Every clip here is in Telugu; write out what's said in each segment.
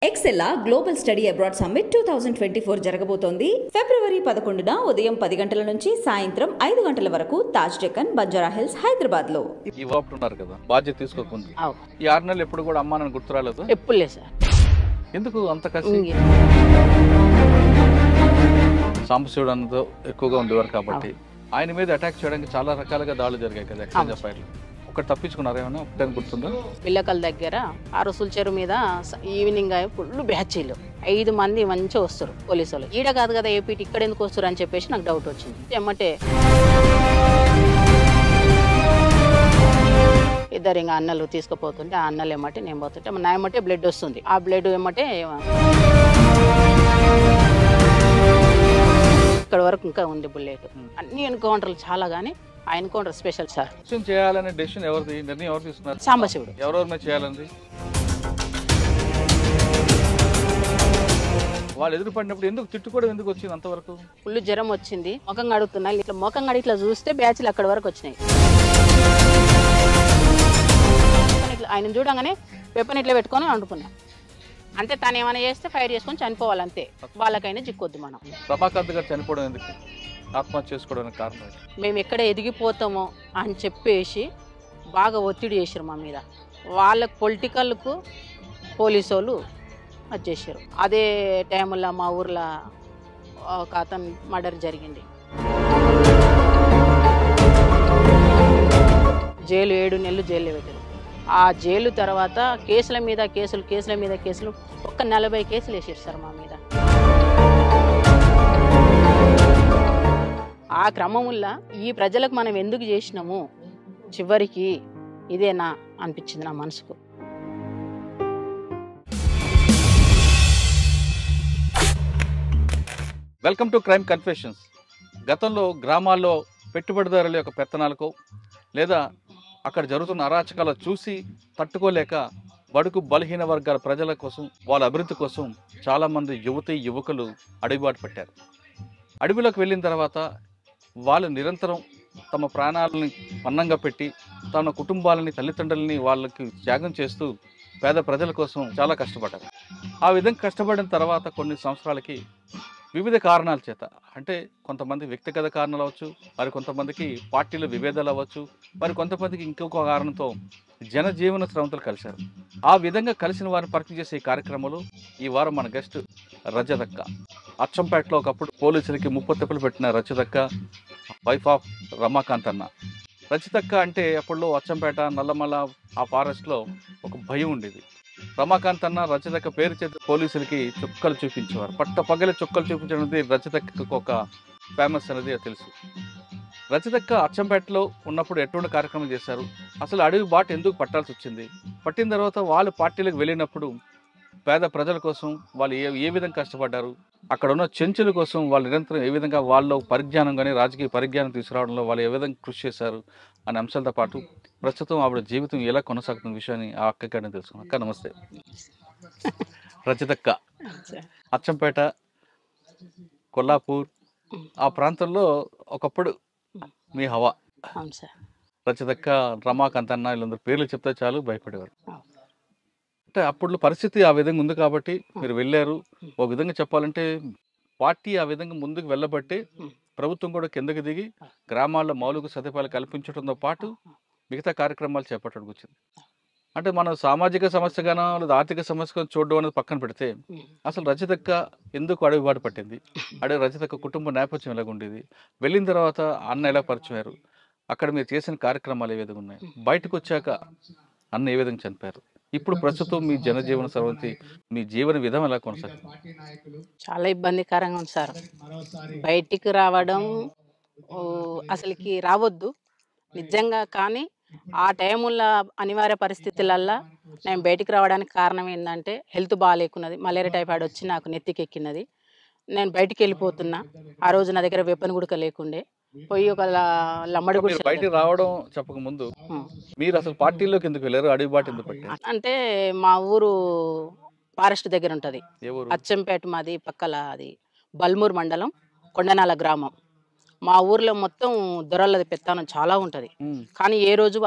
ఎక్సెల్లా గ్లోబల్ స్టడీ అబ్రాడ్ సమ్మిట్ 2024 జరగబోతోంది. ఫిబ్రవరి 11న ఉదయం 10 గంటల నుంచి సాయంత్రం 5 గంటల వరకు తాజ్ డెక్కన్, బంజారా హిల్స్, హైదరాబాద్ లో. ఈ వాపు ఉన్నారు కదా, బాధ్యత తీసుకోకుండా ఈ 6 నెలలు ఎప్పుడు కూడా అమ్మా నన్ను గుర్తురాలేదు. ఎప్పుడు లేదు సార్. ఎందుకు అంత కసి? సాంబశివుడు అన్నదో ఎక్కువగా ఉండేవారు కాబట్టి ఆయన మీద అటాక్ చేయడానికి చాలా రకాలుగా దాడులు జరిగాయి కదా ఎక్స్చేంజ్ ఆఫ్ ఫైర్లు. ఒకటి తప్పించుకున్నారు ఏమన్నా? ఒకటే గుర్తుందా? పిల్లకల దగ్గర ఆ రసూల్ చెరువు మీద ఈవినింగ్ ఫుల్ బ్యాచీలు 5 మంది మంచిగా వస్తారు పోలీసు వాళ్ళు. ఈడ కాదు కదా ఏపీటీ, ఇక్కడ ఎందుకు వస్తారు అని చెప్పేసి నాకు డౌట్ వచ్చింది. ఏమంటే ఇద్దరు ఇంకా అన్నలు తీసుకుపోతుంటే ఆ అన్నలు ఏమంటే నేను పోతుంటే నా ఏమంటే బ్లడ్ వస్తుంది. ఆ బ్లడ్ ఏమంటే ఇక్కడ వరకు ఇంకా ఉంది బుల్లెట్. అన్ని ఎన్కౌంటర్లు చాలా కానీ ఆ ఎన్కౌంటర్ స్పెషల్ సార్. చేయాలనే డెసిషన్ ఎవరిది, నిర్ణయం ఎవరు తీసుకున్నారు? సాంబశివుడు. ఎవరెవరి మీద చేయాలండి? వాళ్ళు ఎదురుపడినప్పుడు ఎందుకు తిట్టుకోవడం ఎందుకు వచ్చింది అంతవరకు? ఫుల్ జ్వరం వచ్చింది, ముఖం కడుగుతున్నా, ఇట్లా ముఖం కడిగి ఇట్లా చూస్తే బ్యాచ్లు అక్కడ వరకు వచ్చినాయి. ఆయన చూడంగానే వెపన్ ఇట్లా పెట్టుకొని వండుకున్నా. అంటే తను ఏమైనా చేస్తే ఫైర్ చేసుకొని చనిపోవాలంతే, వాళ్ళకైనా చిక్కొద్దు మనం. రమాకాంత్ గారు చనిపోవడం ఎందుకు, ఆత్మహత్య చేసుకోవడానికి కారణం? మేము ఎక్కడ ఎదిగిపోతామో అని చెప్పేసి బాగా ఒత్తిడి చేశారు మా మీద. వాళ్ళకు పొలిటికల్కు పోలీసు వాళ్ళు అది చేశారు. అదే టైంలో మా ఊర్లో ఒక అతను మర్డర్ జరిగింది. జైలు 7 నెలలు జైల్లో పెట్టారు. ఆ జైలు తర్వాత కేసుల మీద కేసులు ఒక్క 40 కేసులు వేసారు సార్ మా మీద. ఆ క్రమంలో ఈ ప్రజలకు మనం ఎందుకు చేసినాము చివరికి ఇదేనా అనిపించింది నా మనసుకు. Welcome to crime confessions. గతంలో గ్రామాల్లో పెట్టుబడిదారుల యొక్క పెత్తనాలకు లేదా అక్కడ జరుగుతున్న అరాచకాలు చూసి తట్టుకోలేక బడుగు బలహీన వర్గాల ప్రజల కోసం, వాళ్ళ అభివృద్ధి కోసం చాలామంది యువకులు అడుగుబాటు పెట్టారు. అడవిలోకి వెళ్ళిన తర్వాత వాళ్ళు నిరంతరం తమ ప్రాణాలని పన్నంగా పెట్టి తమ కుటుంబాలని, తల్లిదండ్రులని వాళ్ళకి త్యాగం చేస్తూ పేద ప్రజల కోసం చాలా కష్టపడ్డారు. ఆ విధంగా కష్టపడిన తర్వాత కొన్ని సంవత్సరాలకి వివిధ కారణాల చేత, అంటే కొంతమంది వ్యక్తిగత కారణాలు అవ్వచ్చు, మరి కొంతమందికి పార్టీల విభేదాలు అవ్వచ్చు, మరి కొంతమందికి ఇంకొక కారణంతో జనజీవన స్రవంతులు కలిశారు. ఆ విధంగా కలిసిన వారిని పరిచయం చేసే ఈ కార్యక్రమంలో ఈ వారం మన గెస్ట్ రజతక్క. అచ్చంపేటలో ఒకప్పుడు పోలీసులకి ముప్పతిప్పలు పెట్టిన రజతక్క, వైఫ్ ఆఫ్ రమాకాంత్ అన్న. రజతక్క అంటే అప్పట్లో అచ్చంపేట, నల్లమల ఆ ఫారెస్ట్లో ఒక భయం ఉండేది. రమాకాంత్ అన్న రజతక్క పేరు చేత పోలీసులకి చుక్కలు చూపించేవారు. పగల చుక్కలు చూపించడం అనేది రజతక్కకు ఒక ఫేమస్ అనేది తెలుసు. రజతక్క అచ్చంపేటలో ఉన్నప్పుడు ఎటువంటి కార్యక్రమం చేశారు, అసలు అడవి బాట ఎందుకు పట్టాల్సి వచ్చింది, పట్టిన తర్వాత వాళ్ళు పార్టీలకు వెళ్ళినప్పుడు పేద ప్రజల కోసం వాళ్ళు ఏ విధంగా కష్టపడ్డారు, అక్కడ ఉన్న చెంచుల కోసం వాళ్ళు నిరంతరం ఏ విధంగా వాళ్ళు పరిజ్ఞానం కానీ రాజకీయ పరిజ్ఞానం తీసుకురావడంలో వాళ్ళు ఏ విధంగా కృషి చేశారు అనే అంశాలతో పాటు ప్రస్తుతం ఆవిడ జీవితం ఎలా కొనసాగుతున్న విషయాన్ని ఆ అక్కగానే తెలుసుకున్నాం. అక్క నమస్తే. రజతక్క అచ్చంపేట, కొల్లాపూర్ ఆ ప్రాంతంలో ఒకప్పుడు మీ హవా. రజతక్క, రమాకాంత్ అన్న వీళ్ళందరూ పేర్లు చెప్తే చాలు భయపడేవారు. అంటే అప్పుడు పరిస్థితి ఆ విధంగా ఉంది కాబట్టి మీరు వెళ్ళారు. ఒక విధంగా చెప్పాలంటే పార్టీ ఆ విధంగా ముందుకు వెళ్ళబట్టి ప్రభుత్వం కూడా కిందకి దిగి గ్రామాల్లో మౌలిక సదుపాయాలు కల్పించడంతో పాటు మిగతా కార్యక్రమాలు చేపట్టడానికి వచ్చింది. అంటే మనం సామాజిక సమస్యగానో లేదా ఆర్థిక సమస్యగా చూడడం అనేది పక్కన పెడితే అసలు రజతక్క ఎందుకు అడవిబాటు పట్టింది, రజతక్క కుటుంబ నేపథ్యం ఎలాగుండేది, వెళ్ళిన తర్వాత అన్న ఎలా పరిచయారు, అక్కడ మీరు చేసిన కార్యక్రమాలు ఏ విధంగా ఉన్నాయి, బయటకు వచ్చాక అన్న ఏ విధంగా చనిపోయారు, ఇప్పుడు ప్రస్తుతం మీ జనజీవన సర్వంతి మీ జీవన విధం ఎలా కొనసాగుతుంది? చాలా ఇబ్బందికరంగా ఉంది సార్. బయటికి రావడం అసలుకి రావద్దు నిజంగా, కానీ ఆ టైముల్లో అనివార్య పరిస్థితులల్లో నేను బయటికి రావడానికి కారణం ఏంటంటే హెల్త్ బాగాలేకున్నది, మలేరియా టైఫాయిడ్ వచ్చి నాకు నెత్తికి ఎక్కినది. నేను బయటికి వెళ్ళిపోతున్నా. ఆ రోజు నా దగ్గర వెపన్ గుడక లేకుండే పోయి ఒక లమ్మడి గుడి. బయటికి రావడం చెప్పక ముందు మీరు అసలు పార్టీలోకి ఎందుకు వెళ్ళారు, అడవి బాట ఎందుకు పట్టారు? అంటే మా ఊరు ఫారెస్ట్ దగ్గర ఉంటుంది, అచ్చంపేట మాది, పక్కల అది బల్మూర్ మండలం, కొండనాల గ్రామం. మా ఊర్లో మొత్తం దొరలది పెత్తనం చాలా ఉంటుంది. కానీ ఏ రోజు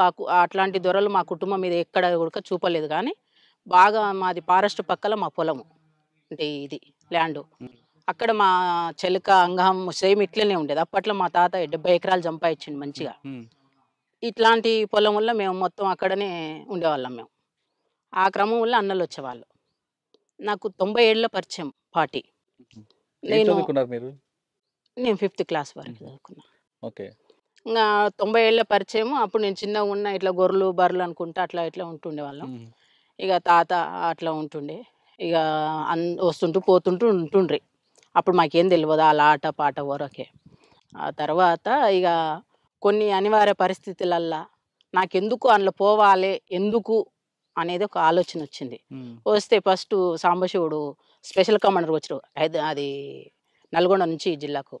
అట్లాంటి దొరలు మా కుటుంబం మీద ఎక్కడ కూడా చూపలేదు. కానీ బాగా మాది ఫారెస్ట్ పక్కల మా పొలము, అంటే ఇది ల్యాండ్. అక్కడ మా చెలక అంగం సేమ్ ఇట్లనే ఉండేది. అప్పట్లో మా తాత 70 ఎకరాలు సంపాదించిండు మంచిగా. ఉమ్. ఇట్లాంటి పొలం వల్ల మేము మొత్తం అక్కడనే ఉండేవాళ్ళం మేము. ఆ క్రమంలో అన్నలు వచ్చేవాళ్ళు. నాకు 90 ఏళ్ళ పరిచయం పార్టీ. ఏం నేను చదువుకున్నారు మీరు? నేను 5th క్లాస్ వరకు చదువుకున్నా. ఓకే. ఇంకా 90 ఏళ్ళ పరిచయం. అప్పుడు నేను చిన్నగా ఉన్న, ఇట్లా గొర్రెలు బర్రెలు అనుకుంటా అట్లా ఇట్లా ఉంటుండేవాళ్ళం. ఉమ్. ఇక తాత అట్లా ఉంటుండే. ఇక వస్తుంటూ పోతుంటూ ఉంటుండ్రి. అప్పుడు మాకేం తెలియదు, అలా ఆట పాట వరకే. ఆ తర్వాత ఇక కొన్ని అనివార్య పరిస్థితులల్లా నాకెందుకు అందులో పోవాలి, ఎందుకు అనేది ఒక ఆలోచన వచ్చింది. ఉమ్. వస్తే ఫస్ట్ సాంబశివుడు స్పెషల్ కమాండర్ వచ్చారు, అది నల్గొండ నుంచి ఈ జిల్లాకు.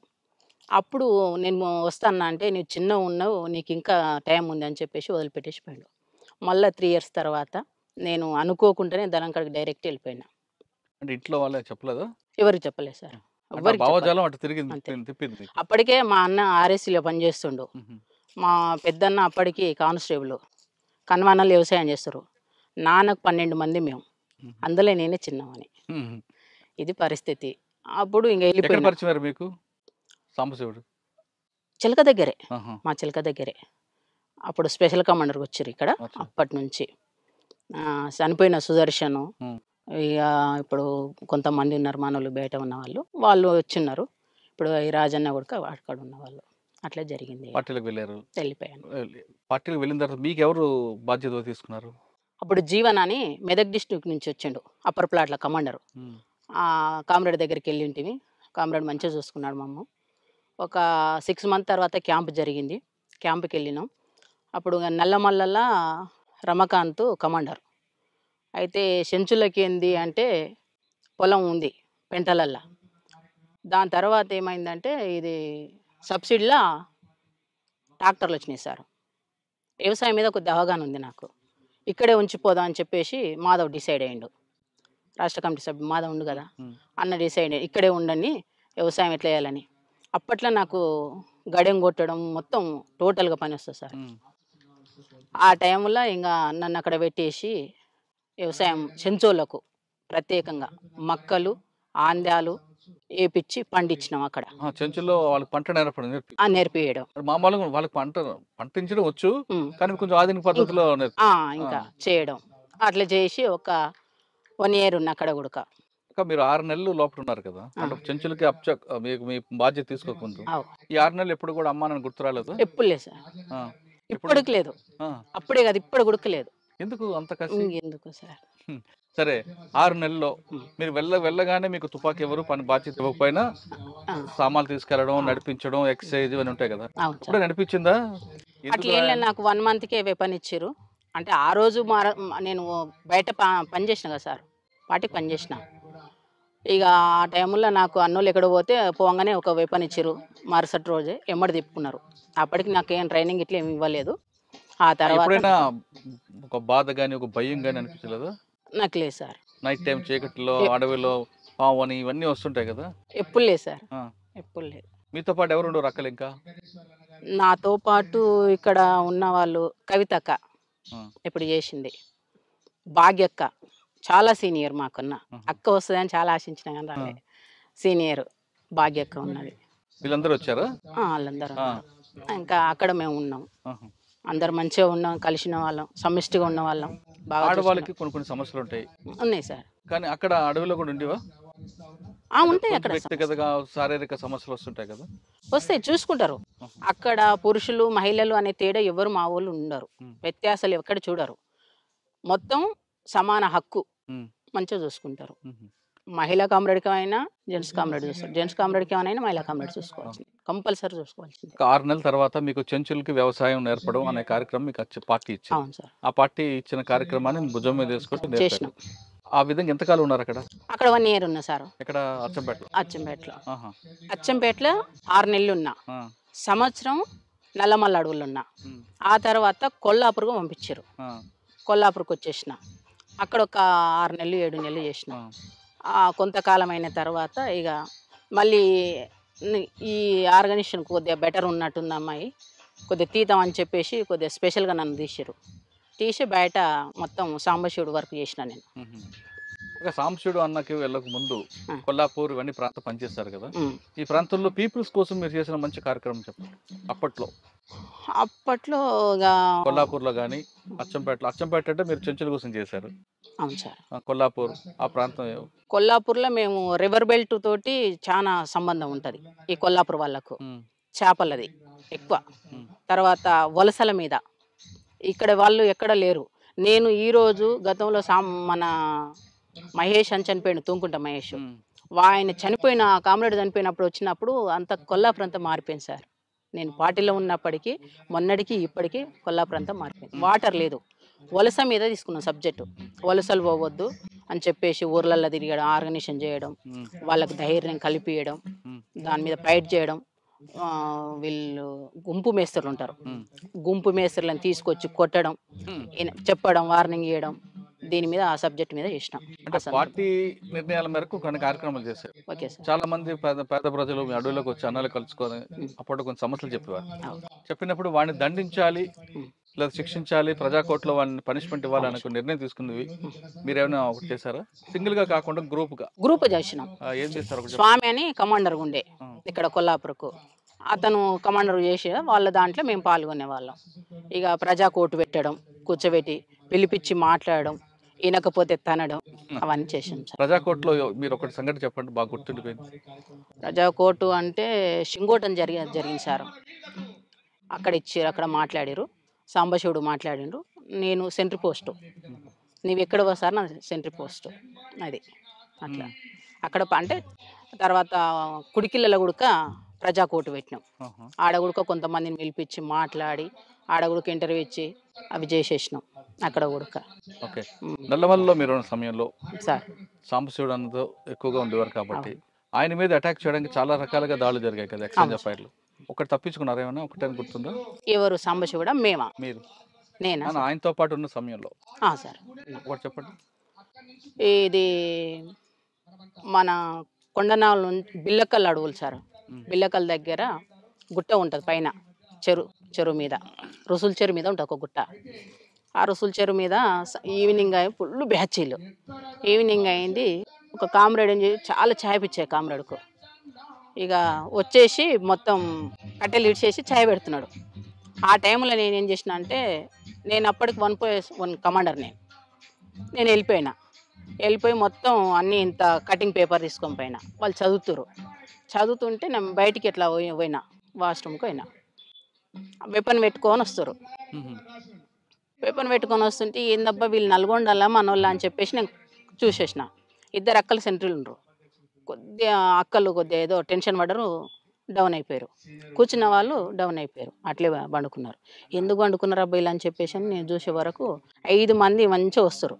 అప్పుడు నేను వస్తాను అంటే, నువ్వు చిన్న ఉన్నావు, నీకు ఇంకా టైం ఉంది అని చెప్పేసి వదిలిపెట్టేసి పోయాడు. మళ్ళీ 3 ఇయర్స్ తర్వాత నేను అనుకోకుండానే దళంకాడికి డైరెక్ట్ వెళ్ళిపోయినా. అంటే ఇంట్లో వాళ్ళే చెప్పలేదా? ఎవరికి చెప్పలేదు సార్, అంటే ఆ ఎవరికి చెప్పలేదు. భావజాలం అటు తిరిగింది, అంతే. తిప్పింది మీకు. అప్పటికే మా అన్న ఆర్ఎస్సీలో పనిచేస్తుండు. ఉహు. మా పెద్దన్న అప్పటికి కానిస్టేబుల్, కన్వానాలు వ్యవసాయం చేస్తారు. నాన్నకు 12 మంది మేము, ఉహు. అందులో నేనే చిన్నవాని. ఉహు. ఇది పరిస్థితి. అప్పుడు ఇంకా ఎక్కడ వెళ్ళిపోయినా. పరిచయం మీకు సాంబశివుడు? చిలక దగ్గరే, ఆహా. మా చిలక దగ్గరే. అప్పుడు స్పెషల్ కమాండర్కి వచ్చారు ఇక్కడ. అచ్చా. అప్పటి నుంచి చనిపోయిన సుదర్శను, ఉమ్. ఇక ఇప్పుడు కొంతమంది ఉన్నారు మనోళ్ళు, బయట ఉన్న వాళ్ళు వచ్చిన్నారు. ఇప్పుడు ఈ రాజన్న కూడా అక్కడ ఉన్న వాళ్ళు. అట్లా జరిగింది. పార్టీలకు వెళ్ళారు. వెళ్ళిపోయాను. పార్టీలకు వెళ్ళిన తర్వాత మీకు ఎవరు బాధ్యత తీసుకున్నారు? అప్పుడు జీవన్ అని మెదక్ డిస్ట్రిక్ట్ నుంచి వచ్చిండు, అప్పర్ ప్లాట్ల కమాండరు. ఉమ్. కామ్రేడ్ దగ్గరికి వెళ్ళింటివి. కామ్రేడ్ మంచిగా చూసుకున్నాడు మమ్మ. ఒక 6 మంత్ తర్వాత క్యాంప్ జరిగింది. క్యాంప్కి వెళ్ళినాం. అప్పుడు నల్లమల్లల రమకాంత్ కమాండర్. అయితే చెంచులకి ఏంది అంటే పొలం ఉంది పెంటలల్లా. దాని తర్వాత ఏమైందంటే ఇది సబ్సిడీలా ట్రాక్టర్లు వచ్చినాయి సార్. వ్యవసాయం మీద కొద్ది అవగాహన ఉంది నాకు. ఇక్కడే ఉంచిపోదాం అని చెప్పేసి మాధవ్ డిసైడ్ అయ్యిండు, రాష్ట్ర కమిటీ సభ్యుడు మాధవ్ ఉండు కదా, ఉమ్. అన్న డిసైడ్ ఇక్కడే ఉండండి, వ్యవసాయం ఎట్లా చేయాలని. అప్పట్లో నాకు గడెం కొట్టడం మొత్తం టోటల్గా పని వస్తుంది సార్. ఉమ్. ఆ టైంలో ఇంకా నన్ను అక్కడ పెట్టేసి వ్యవసాయం చెంచోళ్ళకు ప్రత్యేకంగా మక్కలు ఆంద్యాలు వేపించి పండించినాం అక్కడ. చెంచుల్లో వాళ్ళకి పంట నేర్పడం నేర్పి నేర్పియడం. మామూలుగా వాళ్ళకి పండించడం వచ్చు, ఉమ్. కానీ కొంచెం ఆధునిక పద్ధతిలో ఇంకా చేయడం. అట్లా చేసి ఒక 1 year ఉన్న అక్కడ కూడా. ఇంకా మీరు 6 నెలలు లోపల ఉన్నారు కదా, అంటే చెంచులకి మీకు మీ బాధ్యత తీసుకోకుండా అవు. ఈ 6 నెలలు ఎప్పుడు కూడా అమ్మా నన్ను గుర్తు రాలేదు? ఎప్పుడు లేదు సార్, ఇప్పటికి లేదు. అప్పుడే కదా, ఇప్పుడు గుడకలేదు. ఎందుకు అంత కసి? ఎందుకు సార్. సరే, 6 నెలల్లో మీరు వెళ్ళగానే మీకు తుపాకీ ఎవరు పని బాధ్యత ఇవ్వకపోయినా సామాన్లు తీసుకెళ్లడం, నడిపించడం, ఎక్సర్సైజ్ ఇవన్నీ ఉంటాయి కదా, అవును సార్. ఇప్పుడే నడిపించిందా? అట్లా ఏం లేదు, నాకు 1 monthకే వెపన్ ఇచ్చారు. అంటే ఆ రోజు నేను బయట పని చేసిన కదా సార్, వాటికి పని చేసిన. ఇక ఆ టైంలో నాకు అన్నోళ్ళు ఎక్కడ పోతే పోగానే ఒక వెపన్ ఇచ్చారు. మరుసటి రోజే ఎమ్మడి తిప్పుకున్నారు. అప్పటికి నాకేం ట్రైనింగ్ ఇట్లా ఏమి ఇవ్వలేదు. ఆ తర్వాత ఎప్పుడైనా ఒక బాధ కానీ ఒక భయం కానీ అనిపించలేదా? నాకు లేదు సార్. నైట్ టైం చీకట్లో అడవిలో పాము అని ఇవన్నీ వస్తుంటాయి కదా? ఎప్పుడు లేదు సార్, ఎప్పుడు లేదు. మీతో పాటు ఎవరు ఉండరు అక్కలు? ఇంకా నాతో పాటు ఇక్కడ ఉన్న వాళ్ళు కవితక్క ఇప్పుడు చేసింది, భాగ్యక్క చాలా సీనియర్ మాకున్న అక్క వస్తుందని చాలా ఆశించిన కానీ రాలే. సీనియర్ భాగ్యక్క ఉన్నది. వీళ్ళందరూ వచ్చారా? వాళ్ళందరూ ఉన్నారు. ఇంకా అక్కడ మేము ఉన్నాం, అందరు మంచిగా ఉన్నాం, కలిసిన వాళ్ళం, సమిష్టిగా ఉన్న వాళ్ళం. బాగా ఆడవాళ్ళకి కొన్ని సమస్యలు ఉంటాయి ఉన్నాయి సార్. కానీ అక్కడ అడవిలో కూడా ఉండేవా? ఉంటాయి అక్కడ. వ్యక్తిగతంగా శారీరక సమస్యలు వస్తుంటాయి కదా, వస్తాయి, చూసుకుంటారు. అక్కడ పురుషులు మహిళలు అనే తేడా ఎవరు మా వాళ్ళు ఉండరు, వ్యత్యాసాలు ఎక్కడ చూడరు. మొత్తం సమాన హక్కు, మంచిగా చూసుకుంటారు. మహిళా కామ్రేడ్కి అయినా జెంట్స్ కామ్రేడ్ చూస్తారు, జెంట్స్ కామ్రేడ్కి ఏమైనా మహిళా కామ్రేడ్ చూసుకోవాల్సింది, కంపల్సరీ చూసుకోవాల్సింది. 6 నెలల తర్వాత మీకు చెంచులకి వ్యవసాయం నేర్పడం అనే కార్యక్రమం మీకు పార్టీ ఇచ్చింది. అవును సార్. ఆ పార్టీ ఇచ్చిన కార్యక్రమాన్ని భుజం మీద వేసుకుంటూ చేసినాం. ఆ విధంగా ఎంతకాలం ఉన్నారు అక్కడ? అక్కడ 1 year ఉన్నా సార్. ఇక్కడ అచ్చంపేటలో? అచ్చంపేటలో 6 నెలలు ఉన్నా. సంవత్సరం నల్లమల్ల అడవుల్లో ఉన్నా. ఆ తర్వాత కొల్లాపూర్కు పంపించారు. కొల్లాపూర్కి వచ్చేసిన. అక్కడ ఒక 6 నెలలు 7 నెలలు చేసిన. కొంతకాలం అయిన తర్వాత ఇక మళ్ళీ ఈ ఆర్గనైజేషన్ కొద్దిగా బెటర్ ఉన్నట్టుంది అమ్మాయి, కొద్దిగా తీద్దాం అని చెప్పేసి కొద్దిగా స్పెషల్గా నన్ను తీసారు. తీసి బయట మొత్తం సాంబశివుడు వర్క్ చేసిన నేను. ఇక సాంబశివుడు అన్నకి వెళ్ళక ముందు ఆ. కొల్లాపూర్ ఇవన్నీ ప్రాంతం పనిచేస్తారు కదా, ఉమ్. ఈ ప్రాంతంలో పీపుల్స్ కోసం మీరు చేసిన మంచి కార్యక్రమం చెప్పండి. అప్పట్లో అప్పట్లో ఇక కొల్లాపూర్లో కానీ అచ్చంపేట అంటే మీరు చెంచుల కోసం చేశారు. అవును సార్. కొల్లాపూర్ ఆ ప్రాంతం కొల్లాపూర్లో మేము రివర్ బెల్ట్ తోటి చాలా సంబంధం ఉంటుంది ఈ కొల్లాపూర్ వాళ్ళకు. ఉమ్, చేపలది ఎక్కువ. ఉమ్, తర్వాత వలసల మీద ఇక్కడ వాళ్ళు ఎక్కడ లేరు. నేను ఈరోజు గతంలో మన మహేష్ అని చనిపోయాడు, తూంకుంట మహేష్. ఉమ్, ఆయన చనిపోయిన కామ్రేడ్ చనిపోయినప్పుడు వచ్చినప్పుడు అంత కొల్లాపూర్ అంతా మారిపోయింది సార్. నేను పార్టీలో ఉన్నప్పటికీ మొన్నటికి ఇప్పటికీ కొల్లాపూర్ అంతా మారిపోయింది. వాటర్ లేదు. వలస మీద తీసుకున్నాం సబ్జెక్టు. వలసలు పోవద్దు అని చెప్పేసి ఊర్లల్లో తిరగడం, ఆర్గనైజేషన్ చేయడం, ఉమ్, వాళ్ళకు ధైర్యం కలిపియడం, ఉమ్, దాని మీద ఫైట్ చేయడం. వీళ్ళు గుంపు మేస్త్రులు ఉంటారు, ఉమ్, గుంపు మేస్త్రులను తీసుకొచ్చి కొట్టడం, ఉమ్. చెప్పడం, వార్నింగ్ ఇవ్వడం, దీని మీద ఆ సబ్జెక్ట్ మీద చేసినాం. అంటే పార్టీ నిర్ణయాల మేరకు కొన్ని కార్యక్రమాలు చేశారు. Okay sir. చాలా మంది పేద ప్రజలు మీ అడవులకు వచ్చి అన్నాలు కలుసుకొని అప్పుడు కొన్ని సమస్యలు చెప్పేవారు. చెప్పినప్పుడు వాడిని దండించాలి లేదా శిక్షించాలి, ప్రజాకోర్టులో వాడిని పనిష్మెంట్ ఇవ్వాలి అనుకుని నిర్ణయం తీసుకున్నవి మీరేమైనా ఒకటి చేశారా? సింగిల్ గా కాకుండా గ్రూప్ చేసినాం. ఏం చేస్తారు? స్వామి అని కమాండర్ ఉండే ఇక్కడ కొల్లాపూర్కు. అతను కమాండర్ చేసి వాళ్ళ దాంట్లో మేము పాల్గొనే వాళ్ళం. ఇక ప్రజా కోర్టు పెట్టడం, కూర్చోబెట్టి పిలిపించి మాట్లాడడం, వినకపోతే తనడం, అవన్నీ చేసాం సార్. ప్రజాకోర్టులో మీరు ఒకటి సంగతి చెప్పండి, బాగా గుర్తుండిపోయింది. ప్రజా కోర్టు అంటే షింగోటం జరిగింది సార్. అక్కడ మాట్లాడారు, సాంబశివుడు మాట్లాడిండ్రు. నేను సెంట్రీ పోస్టు, నీవు ఎక్కడ వస్తారు నా సెంట్రీ పోస్టు అది అట్లా. అక్కడ అంటే తర్వాత కుడికిళ్ళలో కూడా ప్రజా కోర్టు పెట్టినాం. ఆడగుడక కొంతమందిని పిలిపించి మాట్లాడి ఆడగుడక ఇంటర్వ్యూ ఇచ్చి అవి చేసేసినాం అక్కడ ఉడక. ఓకే. నల్లమల్లిలో మీరు ఉన్న సమయంలో సార్ సాంబశివుడు అన్నతో ఎక్కువగా ఉండేవారు కాబట్టి ఆయన మీద అటాక్ చేయడానికి చాలా రకాలుగా దాడులు జరిగాయి కదా, ఎక్స్చేంజ్ ఆఫ్ ఫైర్లు. ఒకటి తప్పించుకున్నారు ఏమైనా? ఒకటే గుర్తుందా? ఎవరు? సాంబశివుడా? మేమా? మీరు. నేనా? ఆయనతో పాటు ఉన్న సమయంలో సార్ ఒకటి చెప్పండి. ఇది మన కొండనాల నుంచి బిల్లకల్ అడవులు సార్. బిల్లకల్ దగ్గర గుట్ట ఉంటుంది పైన, చెరువు మీద, రుసుల చెరువు మీద ఉంటుంది ఒక గుట్ట. ఆ రుసుల చెరువు మీద ఈవినింగ్ ఫుల్ బ్యాచీలు. ఈవినింగ్ అయింది, ఒక కామ్రేడ్ చాలా ఛాయ్ పిచ్చాయి కామ్రేడ్కు. ఇక వచ్చేసి మొత్తం కట్టెలు ఇడిచేసి ఛాయ్ పెడుతున్నాడు. ఆ టైంలో నేను ఏం చేసిన అంటే, నేను అప్పటికి 1+1 కమాండర్. నేను వెళ్ళిపోయి మొత్తం అన్నీ ఇంత కటింగ్ పేపర్ తీసుకొని పోయినా. వాళ్ళు చదువుతుంటే నేను బయటికి ఎట్లా పోయినా, వాష్రూమ్కి పోయినా. వెపన్ పెట్టుకొని వస్తారు. వెపన్ పెట్టుకొని వస్తుంటే ఏందబ్బా వీళ్ళు నల్గొండలా మనోళ్ళ అని చెప్పేసి నేను చూసేసిన. 2 అక్కలు సెంట్రీలు ఉండరు. కొద్దిగా అక్కలు కొద్దిగా ఏదో టెన్షన్ పడ్డరు, డౌన్ అయిపోయారు. కూర్చున్న వాళ్ళు డౌన్ అయిపోయారు, అట్లే పండుకున్నారు. ఎందుకు పండుకున్నారు అబ్బాయిలు అని చెప్పేసి నేను చూసే వరకు 5 మంది మంచిగా వస్తారు,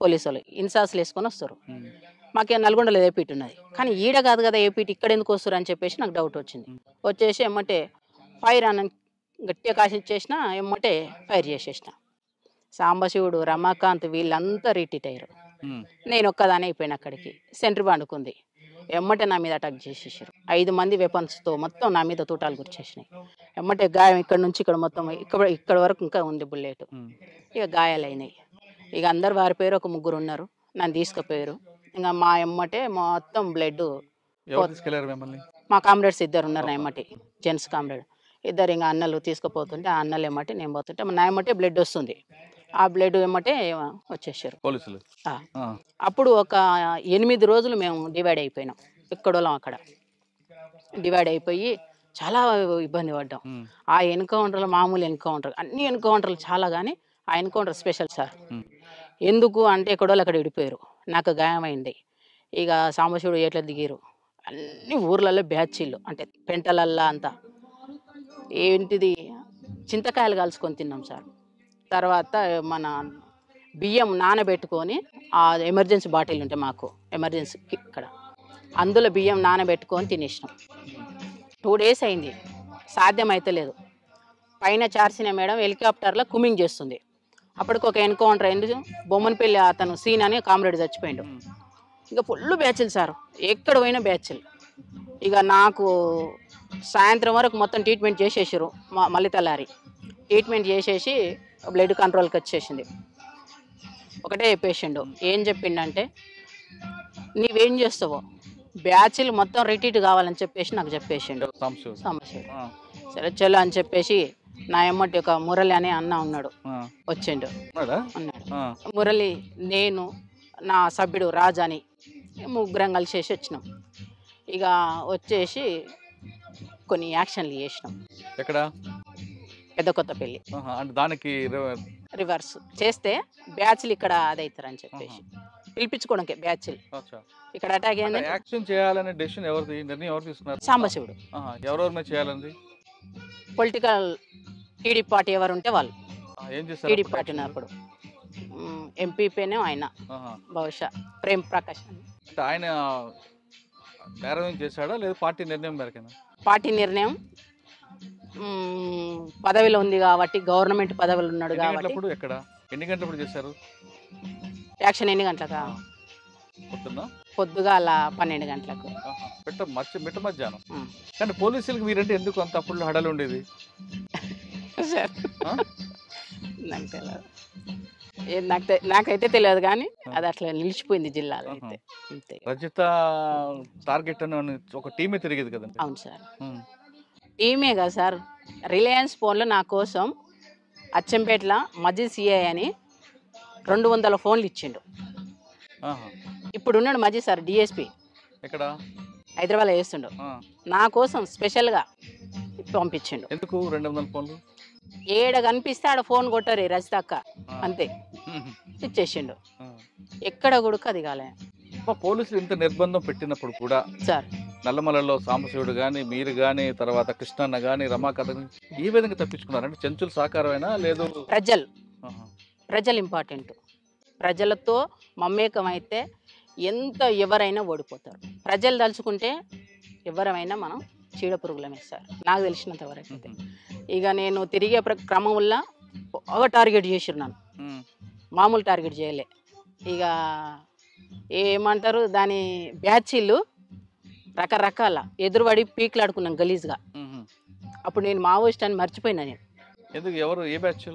పోలీసు వాళ్ళు ఇన్సాస్లు వేసుకొని వస్తారు. మాకే నల్గొండలో ఏపీటీ ఉన్నది, కానీ ఈడ కాదు కదా ఏపీటీ, ఇక్కడ ఎందుకు వస్తారు అని చెప్పేసి నాకు డౌట్ వచ్చింది. వచ్చేసి ఎమ్మటే ఫైర్ అని గట్టిగా కాసిచ్చేసిన, ఎమ్మటే ఫైర్ చేసేసిన. సాంబశివుడు, రమాకాంత్ వీళ్ళంతా రిట్రీట్ అయ్యారు. నేను ఒక్కదానే అయిపోయిన. అక్కడికి సెంట్రీ పండుకుంది. ఎమ్మటే నా మీద అటాక్ చేసేసారు. 5 మంది వెపన్స్తో మొత్తం నా మీద తూటాలు గుర్చేసినాయి. ఎమ్మటే గాయం ఇక్కడ నుంచి ఇక్కడ మొత్తం ఇక్కడ వరకు ఇంకా ఉంది బుల్లెట్. ఇక గాయాలైనాయి. ఇక అందరు వారిపోయారు. ఒక 3 ఉన్నారు, నన్ను తీసుకుపోయారు. ఇంకా మా ఎమ్మటే మొత్తం బ్లడ్. మా కామ్రేడ్స్ 2 ఉన్నారు నా ఎమ్మటి, జెంట్స్ కామ్రేడ్ 2. ఇంకా అన్నలు తీసుకుపోతుంటే ఆ అన్నలు ఎమ్మటే నేను పోతుంటే నా ఎమ్మటే బ్లడ్ వస్తుంది. ఆ బ్లడ్ ఎమ్మటే వచ్చేసారు పోలీసులు. అప్పుడు ఒక 8 రోజులు మేము డివైడ్ అయిపోయినాం. ఎక్కడోళ్ళం అక్కడ డివైడ్ అయిపోయి చాలా ఇబ్బంది పడ్డాం. ఆ ఎన్కౌంటర్లు మామూలు ఎన్కౌంటర్, అన్ని ఎన్కౌంటర్లు చాలా, కానీ ఆ ఎన్కౌంటర్ స్పెషల్ సార్. ఎందుకు అంటే ఎక్కడోళ్ళు అక్కడ విడిపోయారు, నాకు గాయమైంది. ఇక సాంబశివుడు ఎట్లా దిగారు, అన్ని ఊర్లలో బ్యాచీలు అంటే పెంటలల్లా అంతా ఏంటిది చింతకాయలు కాల్చుకొని తిన్నాం సార్. తర్వాత మన బియ్యం నానబెట్టుకొని, ఆ ఎమర్జెన్సీ బాటిల్ ఉంటే మాకు ఎమర్జెన్సీకి ఇక్కడ, అందులో బియ్యం నానబెట్టుకొని తినేసినాం. 2 డేస్ అయింది, సాధ్యం అయితే లేదు. పైన చార్సిన మేడం హెలికాప్టర్లో కుమింగ్ చేస్తుంది. అప్పటికి ఒక ఎన్కౌంటర్ అయింది. బొమ్మనపల్లి అతను సీన్ అని కామ్రేడ్ చచ్చిపోయిండు. ఇక ఫుల్ బ్యాచ్లు సార్, ఎక్కడ పోయినా బ్యాచ్లు. ఇక నాకు సాయంత్రం వరకు మొత్తం ట్రీట్మెంట్ చేసేసారు. మళ్ళీ తెల్లారి ట్రీట్మెంట్ చేసేసి బ్లడ్ కంట్రోల్కి వచ్చేసింది. ఒకటే చెప్పేసిండు, ఏం చెప్పిండంటే నీవేం చేస్తావో బ్యాచ్లు మొత్తం రిటీట్ కావాలని చెప్పేసి నాకు చెప్పేసిండు సమస్య. సరే చలో అని చెప్పేసి నా ఎమ్మటి ఒక మురళి అనే అన్న ఉన్నాడు, వచ్చిండు అన్నాడు. మురళి, నేను, నా సభ్యుడు రాజా అని ముగ్గురం కలిసేసి వచ్చినాం. ఇక వచ్చేసి కొన్ని యాక్షన్లు చేసినాం. ఎక్కడ? పెద్ద కొత్తపల్లి. అంటే దానికి రివర్స్ చేస్తే బ్యాచ్లు ఇక్కడ అదవుతారని చెప్పేసి పిలిపించుకోవడానికి బ్యాచ్లు ఇక్కడ అటాక్ అయింది. యాక్షన్ చేయాలనే డెసిషన్ ఎవరిది, నిర్ణయం ఎవరు తీసుకున్నారు? సాంబశివుడు. ఎవరెవరి మీద చేయాలండి? పొలిటికల్ టీడీపీ పార్టీ ఎవరు ఉంటే వాళ్ళు. ఏం చేస్తారు టీడీపీ పార్టీ ఉన్నప్పుడు ఎంపీపీనే ఆయన, బహుశా ప్రేమ్ ప్రకాష్. అంటే ఆయన చేశాడా లేదా పార్టీ నిర్ణయం మేరకేనా? పార్టీ నిర్ణయం, పదవిలో ఉంది కాబట్టి, గవర్నమెంట్ పదవిలో ఉన్నాడు కాబట్టి. ఎక్కడ ఎన్ని గంటలప్పుడు చేశారు యాక్షన్? ఎన్ని గంటలకా? పొద్దుగాల 12 గంటలకు. మిట్ట మధ్యాహ్నం. కానీ పోలీసులకు మీరంటే ఎందుకు అంత అప్పుడు హడలు ఉండేది? నాకు తెలియదు, నాకైతే తెలియదు, కానీ అది అట్లా నిలిచిపోయింది జిల్లాలో అయితే. అంతే. రజిత టార్గెట్ అని ఒక టీమే తిరిగేది కదండి? అవును సార్, టీమే కదా సార్. రిలయన్స్ ఫోన్లో నా కోసం అచ్చంపేటలో మజీద్ సిఐ అని 200 ఫోన్లు ఇచ్చిండు. ఇప్పుడు ఉన్నాడు మజీద్ సార్, డిఎస్పీ. ఎక్కడ? హైదరాబాద్లో చేస్తుండు. నా కోసం స్పెషల్గా పంపించిండు. ఎందుకు 200 ఫోన్లు? ఏడ కనిపిస్తే ఆడ ఫోన్ కొట్టారు రజిత అక్క, అంతే ఇచ్చేసిండు. ఎక్కడ కూడా అది కాలే. పోలీసులు ఇంత నిర్బంధం పెట్టినప్పుడు కూడా సార్ నల్లమలలో సాంబశివుడు కానీ, మీరు కానీ, తర్వాత కృష్ణన్న కానీ, రమాకథ ఈ విధంగా తప్పించుకున్నారు. అంటే చెంచుల సహకారమైనా లేదు? ప్రజలు ఇంపార్టెంట్. ప్రజలతో మమేకమైతే ఎంత ఎవరైనా ఓడిపోతారు. ప్రజలు తలుచుకుంటే ఎవరైనా మనం చీడ పురుగులమే సార్, నాకు తెలిసినంత వరకు అయితే. ఇక నేను తిరిగే క్రమంలో ఒక టార్గెట్ చేసిరు నన్ను, మామూలు టార్గెట్ చేయలే. ఇక ఏమంటారు దాని బ్యాచీలు రకరకాల ఎదురుబడి పీకులాడుకున్నాం గలీజ్గా. అప్పుడు నేను మావోయిస్ట్ అని మర్చిపోయినా. నేను ఎందుకు? ఎవరు? ఏ బ్యాచ్?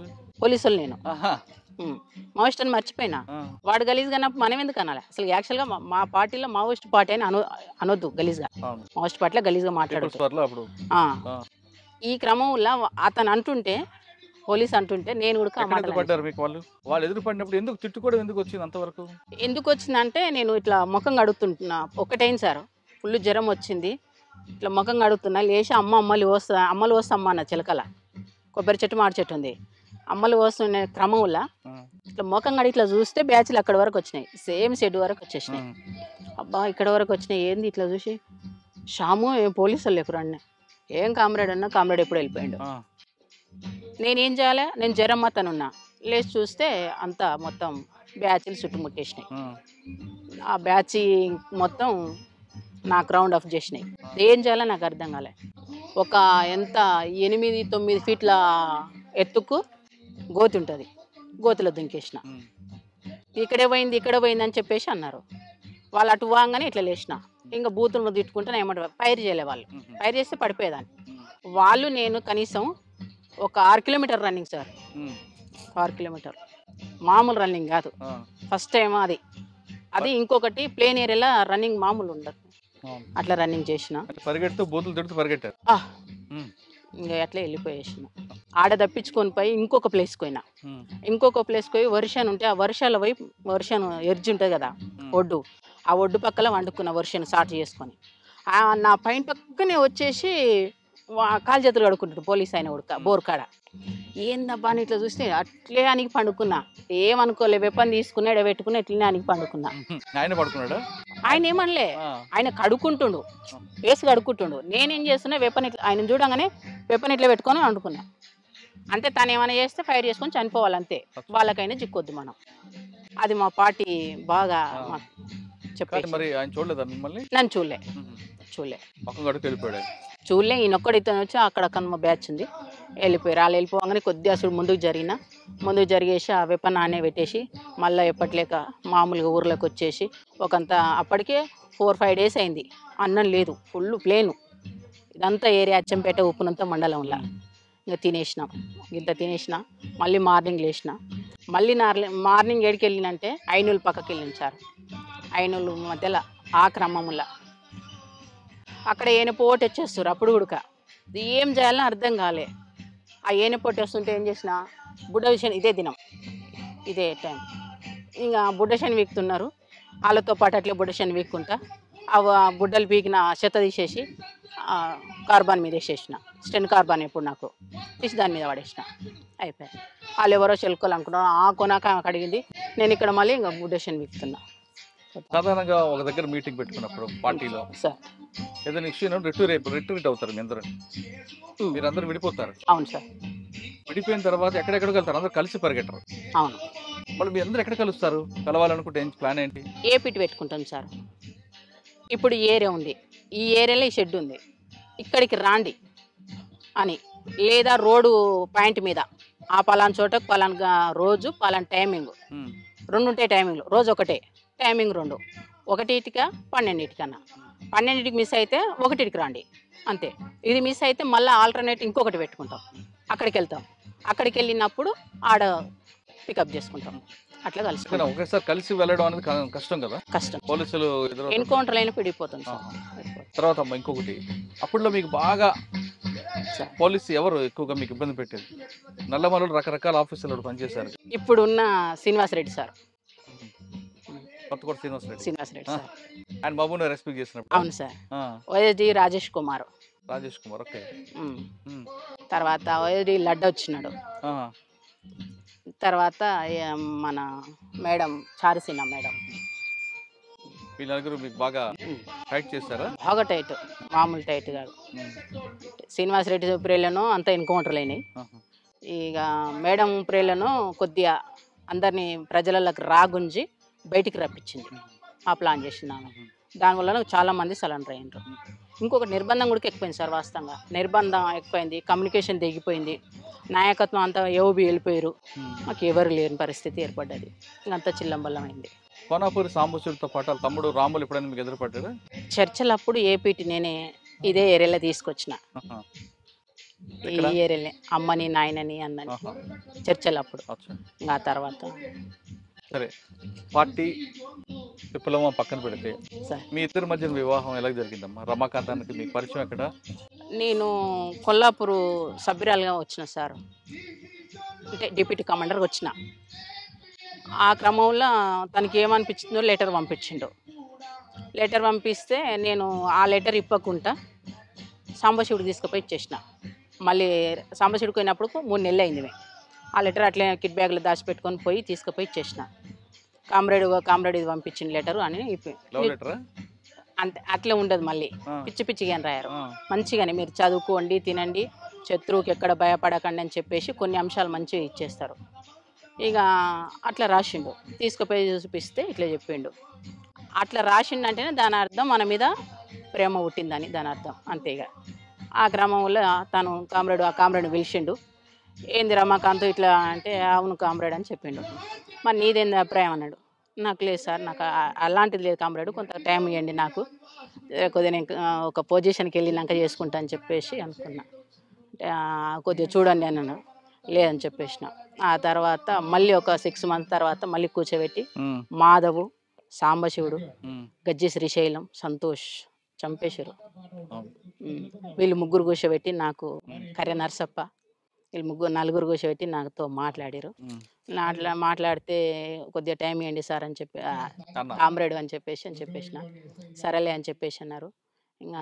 పోలీసులు. నేను మావోయిస్ట్ అని మర్చిపోయినా. వాడు గలీజ్గా మనం ఎందుకు అనాలి? అసలు యాక్చువల్గా మా పార్టీలో మావోయిస్ట్ పార్టీ అని అనొద్దు గలీజ్గా. మావోయిస్ట్ పార్టీలో గలీజ్గా మాట్లాడుతూ ఈ క్రమంలో అతను అంటుంటే, పోలీస్ అంటుంటే నేను కూడా వాళ్ళు ఎదురుపడినప్పుడు ఎందుకు తిట్టుకోవడం ఎందుకు వచ్చింది అంతవరకు? ఎందుకు వచ్చిందంటే నేను ఇట్లా ముఖం కడుగుతుంటున్నా. ఒకటైంది సార్, ఫుల్ జ్వరం వచ్చింది. ఇట్లా ముఖం కడుగుతున్నా. లేచి అమ్మలు వస్తా అమ్మ అన్న చిలకల కొబ్బరి చెట్టు మాడి చెట్టు ఉంది. అమ్మలు వస్తున్న క్రమంలో ఇట్లా ముఖం కడిగి ఇట్లా చూస్తే బ్యాచ్లు అక్కడి వరకు వచ్చినాయి, సేమ్ షెడ్ వరకు వచ్చేసినాయి. అబ్బా ఇక్కడ వరకు వచ్చినాయి ఏంది? ఇట్లా చూసి షాము ఏం పోలీసులు లేకురండి, ఏం కామ్రేడ్ అన్నా, కామ్రేడ్ ఎప్పుడు వెళ్ళిపోయాడు. నేనేం చేయాలి? నేను జ్వరం అతనున్నా. లేచి చూస్తే అంతా మొత్తం బ్యాచ్లు చుట్టుముట్టేసినాయి. ఆ బ్యాచ్ మొత్తం నాకు రౌండ్ ఆఫ్ చేసినాయి. ఏం చేయాలో నాకు అర్థం కాలే. ఒక ఎంత 8-9 ఫీట్ల ఎత్తుకు గోతి ఉంటుంది, గోతిలో దుంకేసిన. ఇక్కడ పోయింది అని చెప్పేసి అన్నారు. వాళ్ళు అటు వాగానే ఇట్లా లేచిన. ఇంకా బూతులను తిట్టుకుంటే ఏమంటారు, ఫైర్ చేయలే. వాళ్ళు ఫైర్ చేస్తే పడిపోయేదాన్ని. వాళ్ళు నేను కనీసం ఒక 6 కిలోమీటర్ రన్నింగ్ సార్. 6 కిలోమీటర్ మామూలు రన్నింగ్ కాదు. ఫస్ట్ టైం అది ఇంకొకటి ప్లేన్ ఏరియాలో రన్నింగ్ మామూలు ఉండదు. అట్లా రన్నింగ్ చేసిన. ఇంకా అట్లా వెళ్ళిపోయేసిన. ఆడ తప్పించుకొని పోయి ఇంకొక ప్లేస్కి పోయి వర్షాన్ని ఉంటే ఆ వర్షాల వైపు వర్షాన్ని ఎర్జి ఉంటుంది కదా ఒడ్డు, ఆ ఒడ్డు పక్కల వండుకున్న వర్షాన్ని సాటు చేసుకొని నా పైన పక్కనే వచ్చేసి కాలు చేతులు కడుక్కుంటాడు పోలీస్ ఆయన ఉడక బోర్కాడ. ఏందబ్బా అని ఇట్లా చూస్తే అట్లే అనికి పండుకున్నా. ఏమనుకోలే, వెపన్ తీసుకున్నా ఎడబెట్టుకున్నా, ఇట్లనే అనికి పండుకున్నా. ఆయన ఏమనలే, ఆయన కడుక్కుంటుండు, వేసి కడుక్కుంటుండు. నేనేం చేస్తున్నా, వెపన్ ఇట్లా ఆయన చూడంగానే వెపన్ ఇట్లా పెట్టుకొని వండుకున్నా. అంతే, తను ఏమైనా చేస్తే ఫైర్ చేసుకొని చనిపోవాలంతే, వాళ్ళకైనా చిక్కొద్దు మనం. అది మా పార్టీ బాగా చెప్పారు. నన్ను చూడలే. ఈయనొక్కడితో వచ్చి అక్కడ కనుమ బ్యాచ్ ఉంది, వెళ్ళిపోయారు. వాళ్ళు వెళ్ళిపోగానే కొద్దిగా అసలు ముందుకు జరిగేసి ఆ వెపన్ ఆనే పెట్టేసి మళ్ళీ ఎప్పట్లేక మామూలుగా ఊర్లోకి వచ్చేసి ఒకంత అప్పటికే 4-5 డేస్ అయింది. అన్నం లేదు, ఫుల్ ప్లేను. ఇదంతా ఏరియా అచ్చంపేట ఉప్పునంత మండలంలో. ఇంకా తినేసినాం. ఇంత తినేసిన మళ్ళీ మార్నింగ్ లేచిన. మళ్ళీ మార్నింగ్ ఏడికి వెళ్ళినంటే ఐనూలు పక్కకి వెళ్ళింది సార్. ఐనూలు మధ్యలో ఆ క్రమంలో అక్కడ ఏనపోటు వచ్చేస్తారు. అప్పుడు ఉడక ఏం చేయాలని అర్థం కాలే. ఆ ఏనపోటు వస్తుంటే ఏం చేసిన బుడ్డ విషయం ఇదే దినం ఇదే టైం ఇంకా బుడ్డ శని వీక్తున్నారు. వాళ్ళతో పాటు అట్లే బుడ్డ శని వీక్కుంటా ఆ బుడ్డలు పీకిన చెత్త తీసేసి కార్బాన్ మీద వేసేసిన. స్టెన్ కార్బాన్ ఎప్పుడు నాకు తీసి దాని మీద పడేసిన. అయిపోయాయి. వాళ్ళు ఎవరో చెలుకోలు అనుకున్నారు. ఆ కొనాక అడిగింది. నేను ఇక్కడ మళ్ళీ ఇంకా బుడ్డ శని వీక్తున్నా. సాధారణంగా ఒక దగ్గర మీటింగ్ పెట్టుకున్నప్పుడు పార్టీలో సార్ ఏదైనా ఇష్యూ రిట్రీట్ అవుతారు మీరందరూ విడిపోతారు. అవును సార్. విడిపోయిన తర్వాత ఎక్కడెక్కడికి వెళ్తారు? అందరూ కలిసి పరిగెట్టరు. అవును. వాళ్ళు మీ అందరూ ఎక్కడ కలుస్తారు? కలవాలనుకుంటే ప్లాన్ ఏంటి? ఏ పిట్ పెట్టుకుంటాం సార్. ఇప్పుడు ఈ ఏరియా ఉంది, ఈ ఏరియాలో ఈ షెడ్ ఉంది, ఇక్కడికి రాండి అని, లేదా రోడ్డు పాయింట్ మీద ఆ పలానా చోటకు పలానా రోజు పలానా టైమింగ్ 2 ఉంటాయి. టైమింగ్లు రోజు ఒకటే టైమింగ్ 2, 1టికా 12టికన్నా. 12టికి మిస్ అయితే 1టికి రండి అంతే. ఇది మిస్ అయితే మళ్ళీ ఆల్టర్నేట్ ఇంకొకటి పెట్టుకుంటాం. అక్కడికి వెళ్తాం. అక్కడికి వెళ్ళినప్పుడు ఆడ పికప్ చేసుకుంటాం. అట్లా కలిసి ఒకేసారి కలిసి వెళ్ళడం అనేది కష్టం కదా. కష్టం. పోలీసులు ఎన్కౌంటర్ అయినా పిడిపోతుంది సార్. తర్వాత ఇంకొకటి అప్పుడులో మీకు బాగా పోలీసు ఎవరు ఎక్కువగా మీకు ఇబ్బంది పెట్టేది? నల్లమలలో రకరకాల ఆఫీసులు పనిచేశారు. ఇప్పుడున్న Srinivasa Reddy sir. Kothakota Srinivasa Reddy sir and బాబుని రెస్పెక్ట్ చేసినప్పుడు. అవును సార్. వైఎస్డి రాజేష్ కుమార్. ఓకే. తర్వాత వైఎస్డి లడ్డ వచ్చినాడు. తర్వాత మన మేడం చారుసీన మేడం. వీళ్ళందరూ మీకు బాగా టైట్ చేస్తారా? బాగా టైట్, మామూలు టైట్ కాదు. శ్రీనివాసరెడ్డి ప్రేలను అంతా ఎన్కౌంటర్లు అయినాయి. ఇక మేడం ప్రేలను కొద్దిగా అందరినీ ప్రజలకు రాగుంజి బయటికి రప్పించింది. ఆ ప్లాన్ చేసినాను. దానివల్ల చాలామంది సరెండర్ అయ్యారు. ఇంకొక నిర్బంధం కూడా ఎక్కువైంది సార్. వాస్తవంగా నిర్బంధం ఎక్కువైంది, కమ్యూనికేషన్ తెగిపోయింది, నాయకత్వం అంతా ఏఓబి వెళ్ళిపోయారు. మాకు ఎవరు లేని పరిస్థితి ఏర్పడ్డది. ఇంకంతా చిల్లంబల్లమైంది. కోనాపూరి సాంబశివుడితో పాటు తమ్ముడు రాములు ఎప్పుడైనా మీకు ఎదురుపడ్డారా? చర్చలప్పుడు ఏపీటీ నేనే ఇదే ఏరియాలో తీసుకొచ్చిన. ఈ ఏరియాలో అమ్మని నాయనని అన్నని చర్చలప్పుడు. ఇంకా తర్వాత సరే, పార్టీ విప్లవం పక్కన పెడితే మీ ఇద్దరి మధ్య వివాహం ఎలా జరిగిందమ్మా? రమాకాంతానికి మీకు పరిచయం ఎక్కడ? నేను కొల్లాపూర్ సభ్యురాలుగా వచ్చిన సార్. అంటే డిప్యూటీ కమాండర్గా వచ్చిన. ఆ క్రమంలో తనకి ఏమనిపించిందో లెటర్ పంపించిండు. లెటర్ పంపిస్తే నేను ఆ లెటర్ ఇప్పకుండా సాంబశివుడికి తీసుకుపోయి ఇచ్చేసిన. మళ్ళీ సాంబశివుడికి పోయినప్పుడు 3 నెలలు అయింది. ఆ లెటర్ అట్లే కిట్ బ్యాగ్లో దాచిపెట్టుకొని పోయి తీసుకుపోయి ఇచ్చేసిన. కామ్రేడ్ ఇది పంపించిన లెటరు అని. అంతే, అట్లే ఉండదు. మళ్ళీ పిచ్చి పిచ్చిగా రాయారు. మంచిగానే మీరు చదువుకోండి, తినండి, శత్రువుకి ఎక్కడ భయపడకండి అని చెప్పేసి కొన్ని అంశాలు మంచిగా ఇచ్చేస్తారు. ఇక అట్లా రాసిండు. తీసుకుపోయి చూపిస్తే ఇట్లా చెప్పిండు. అట్లా రాసిండంటేనే దాని అర్థం మన మీద ప్రేమ పుట్టిందని దాని అర్థం. అంతేగా. ఆ క్రమంలో తను కామ్రేడ్ పిలిచిండు. ఏంది రమాకాంత్ ఇట్లా అంటే, అవును కామ్రేడ్ అని చెప్పిండు. మరి నీదేంది అభిప్రాయం అన్నాడు. నాకు లేదు సార్, నాకు అలాంటిది లేదు కామ్రేడ్, కొంత టైం ఇవ్వండి నాకు, కొద్దిగా నేను ఒక పొజిషన్కి వెళ్ళినాక చేసుకుంటా అని చెప్పేసి అనుకున్నా. కొద్దిగా చూడండి అన్నాను. లేదని చెప్పేసిన. ఆ తర్వాత మళ్ళీ ఒక 6 months తర్వాత మళ్ళీ కూర్చోబెట్టి మాధవు, సాంబశివుడు, గజ్జి శ్రీశైలం, సంతోష్ చంపేశారు. వీళ్ళు 3 కూర్చోబెట్టి నాకు కర్య నరసప్ప, వీళ్ళు 4 కూర్చోబెట్టి నాతో మాట్లాడారు. మాట్లాడితే కొద్దిగా టైం ఇవ్వండి సార్ అని చెప్పి, కామ్రేడ్ అని చెప్పేసిన. సరేలే అని చెప్పేసి అన్నారు. ఇంకా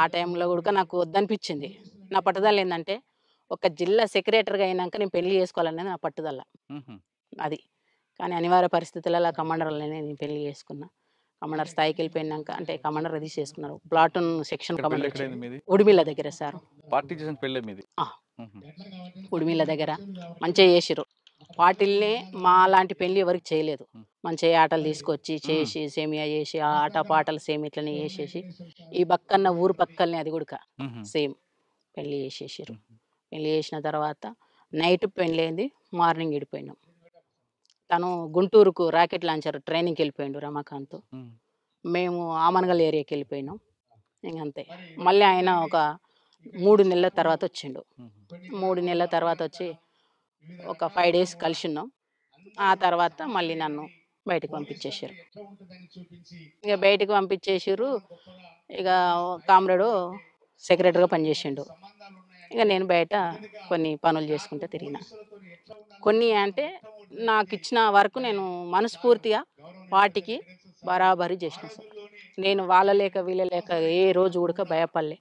ఆ టైంలో కూడా నాకు వద్దనిపించింది. నా పట్టుదల ఏంటంటే ఒక జిల్లా సెక్రటరీగా అయినాక నేను పెళ్లి చేసుకోవాలనేది నా పట్టుదల అది. కానీ అనివార్య పరిస్థితులలో కమాండర్లనే నేను పెళ్లి చేసుకున్నా. కమాండర్ స్థాయికి వెళ్ళిపోయినాక, అంటే కమాండర్ అది చేసుకున్నారు. ప్లాటూన్ సెక్షన్ కమాండర్ ఉడిమిల్ల దగ్గర సార్. ఉడిమిల్ల దగ్గర మంచిగా చేసిరు. పార్టీలనే మా లాంటి పెళ్లి ఎవరికి చేయలేదు. మంచిగా ఆటలు తీసుకొచ్చి చేసి సేమియా చేసి ఆట పాటలు సేమ్ ఇట్లనే చేసేసి ఈ పక్కన ఊరు పక్కనే అది కూడా సేమ్ పెళ్లి చేసేసారు. పెళ్లి చేసిన తర్వాత నైట్ పెళ్ళైంది, మార్నింగ్ విడిపోయినాం. తను గుంటూరుకు రాకెట్ లాంచర్ ట్రైనింగ్కి వెళ్ళిపోయిండు రమాకాంత్. మేము ఆమనగల్ ఏరియాకి వెళ్ళిపోయినాం. ఇంకంతే. మళ్ళీ ఆయన ఒక 3 నెలల తర్వాత వచ్చిండు. 3 నెలల తర్వాత వచ్చి ఒక 5 డేస్ కలిసి ఉన్నాం. ఆ తర్వాత మళ్ళీ నన్ను బయటకు పంపించేసారు. ఇక బయటకు పంపించేసారు. ఇక కామ్రేడు సెక్రటరీగా పనిచేసిండు. ఇక నేను బయట కొన్ని పనులు చేసుకుంటూ తిరిగిన. కొన్ని అంటే నాకు ఇచ్చిన వరకు నేను మనస్ఫూర్తిగా వాటికి బరాబరి చేసిన సార్. నేను వాళ్ళ లేక వీళ్ళ లేక ఏ రోజు కూడా భయపడలే.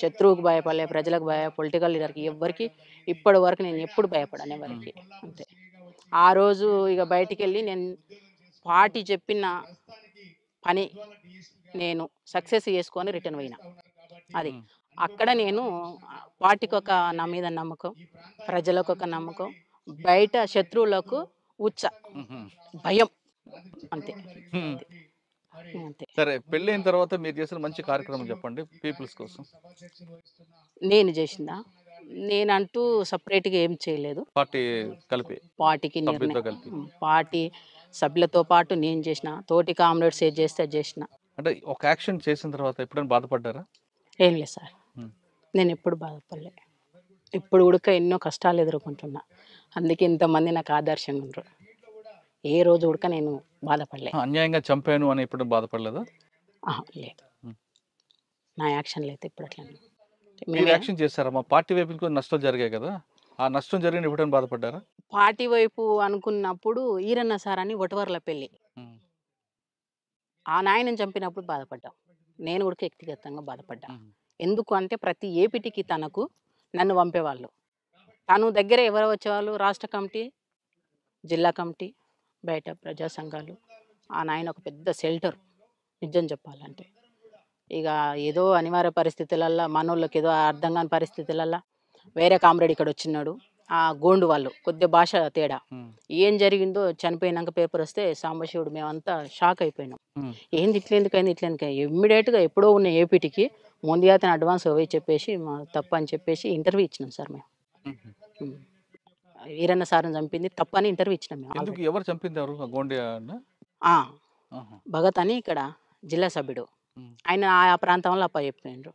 శత్రువుకు భయపడలే, ప్రజలకు పొలిటికల్ లీడర్కి ఎవ్వరికి ఇప్పటి వరకు నేను ఎప్పుడు భయపడాను ఎవరికి. అంతే. ఆ రోజు ఇక బయటికి వెళ్ళి నేను పార్టీ చెప్పిన పని నేను సక్సెస్ చేసుకొని రిటర్న్ పోయినా. అది అక్కడ నేను పార్టీకి ఒక నా మీద నమ్మకం, ప్రజలకు ఒక నమ్మకం, బయట శత్రువులకు భయం. అంతే. అంతే. సరే, పెళ్ళైన తర్వాత మీరు చేసిన మంచి కార్యక్రమం చెప్పండి పీపుల్స్ కోసం. నేను చేసిందా? నేనంటూ సపరేట్గా ఏం చేయలేదు. పార్టీ కలిపి, పార్టీకి సభ్యులతో కలిపి. పార్టీ సభ్యులతో పాటు నేను చేసిన, తోటి కామ్రేడ్స్ ఏది చేస్తే అది చేసిన. అంటే ఒక యాక్షన్ చేసిన తర్వాత ఎప్పుడైనా బాధపడ్డారా? ఏం లేదు సార్, నేను ఎప్పుడు బాధపడలే. ఇప్పుడు ఉడక ఎన్నో కష్టాలు ఎదుర్కొంటున్నా. అందుకే ఇంతమంది నాకు ఆదర్శంగా ఉండరు. ఏ రోజు ఉడక నేను బాధపడలే. అన్యాయంగా చంపాను అని ఎప్పుడు బాధపడలేదా? లేదు, నా యాక్షన్లు అయితే ఇప్పుడు అట్లా. మీరు యాక్షన్ చేశారా? మా పార్టీ వైపు కొంచెం నష్టం జరిగాయి కదా, ఆ నష్టం జరిగిన ఎప్పుడైనా బాధపడ్డారా? పార్టీ వైపు అనుకున్నప్పుడు ఈరన్న సార్ అని ఒటవర్ల పెళ్ళి, ఆ నాయనని చంపినప్పుడు బాధపడ్డాం. నేను కూడా వ్యక్తిగతంగా బాధపడ్డా. ఎందుకు అంటే ప్రతి ఏపీటీకి తనకు నన్ను పంపేవాళ్ళు. తను దగ్గర ఎవరు వచ్చేవాళ్ళు? రాష్ట్ర కమిటీ, జిల్లా కమిటీ, బయట ప్రజా సంఘాలు. ఆ నాయన ఒక పెద్ద షెల్టర్ నిజం చెప్పాలంటే. ఇక ఏదో అనివార్య పరిస్థితులల్లో మనోళ్ళకి ఏదో అర్థం కాని పరిస్థితులల్లో వేరే కామ్రేడ్ ఇక్కడ వచ్చినాడు. ఆ గోండు వాళ్ళు కొద్దిగా భాష తేడా. ఏం జరిగిందో చనిపోయినాక పేపర్ వస్తే సాంబశివుడు మేమంతా షాక్ అయిపోయినాం. ఏంది ఇట్లేందుకైంది ఇట్లేందుకైంది. ఇమ్మీడియట్గా ఎప్పుడో ఉన్న ఏపీటీకి ముందుగా తను అడ్వాన్స్ పోయి చెప్పేసి మా తప్పు అని చెప్పేసి ఇంటర్వ్యూ ఇచ్చినాం సార్ మేము. వీరన్న సార్ని చంపింది తప్పని ఇంటర్వ్యూ ఇచ్చినాం మేము. ఎవరు చంపింది? భగత్ అని ఇక్కడ జిల్లా సభ్యుడు, ఆయన ఆ ప్రాంతంలో అప్పచెప్పిండ్రు.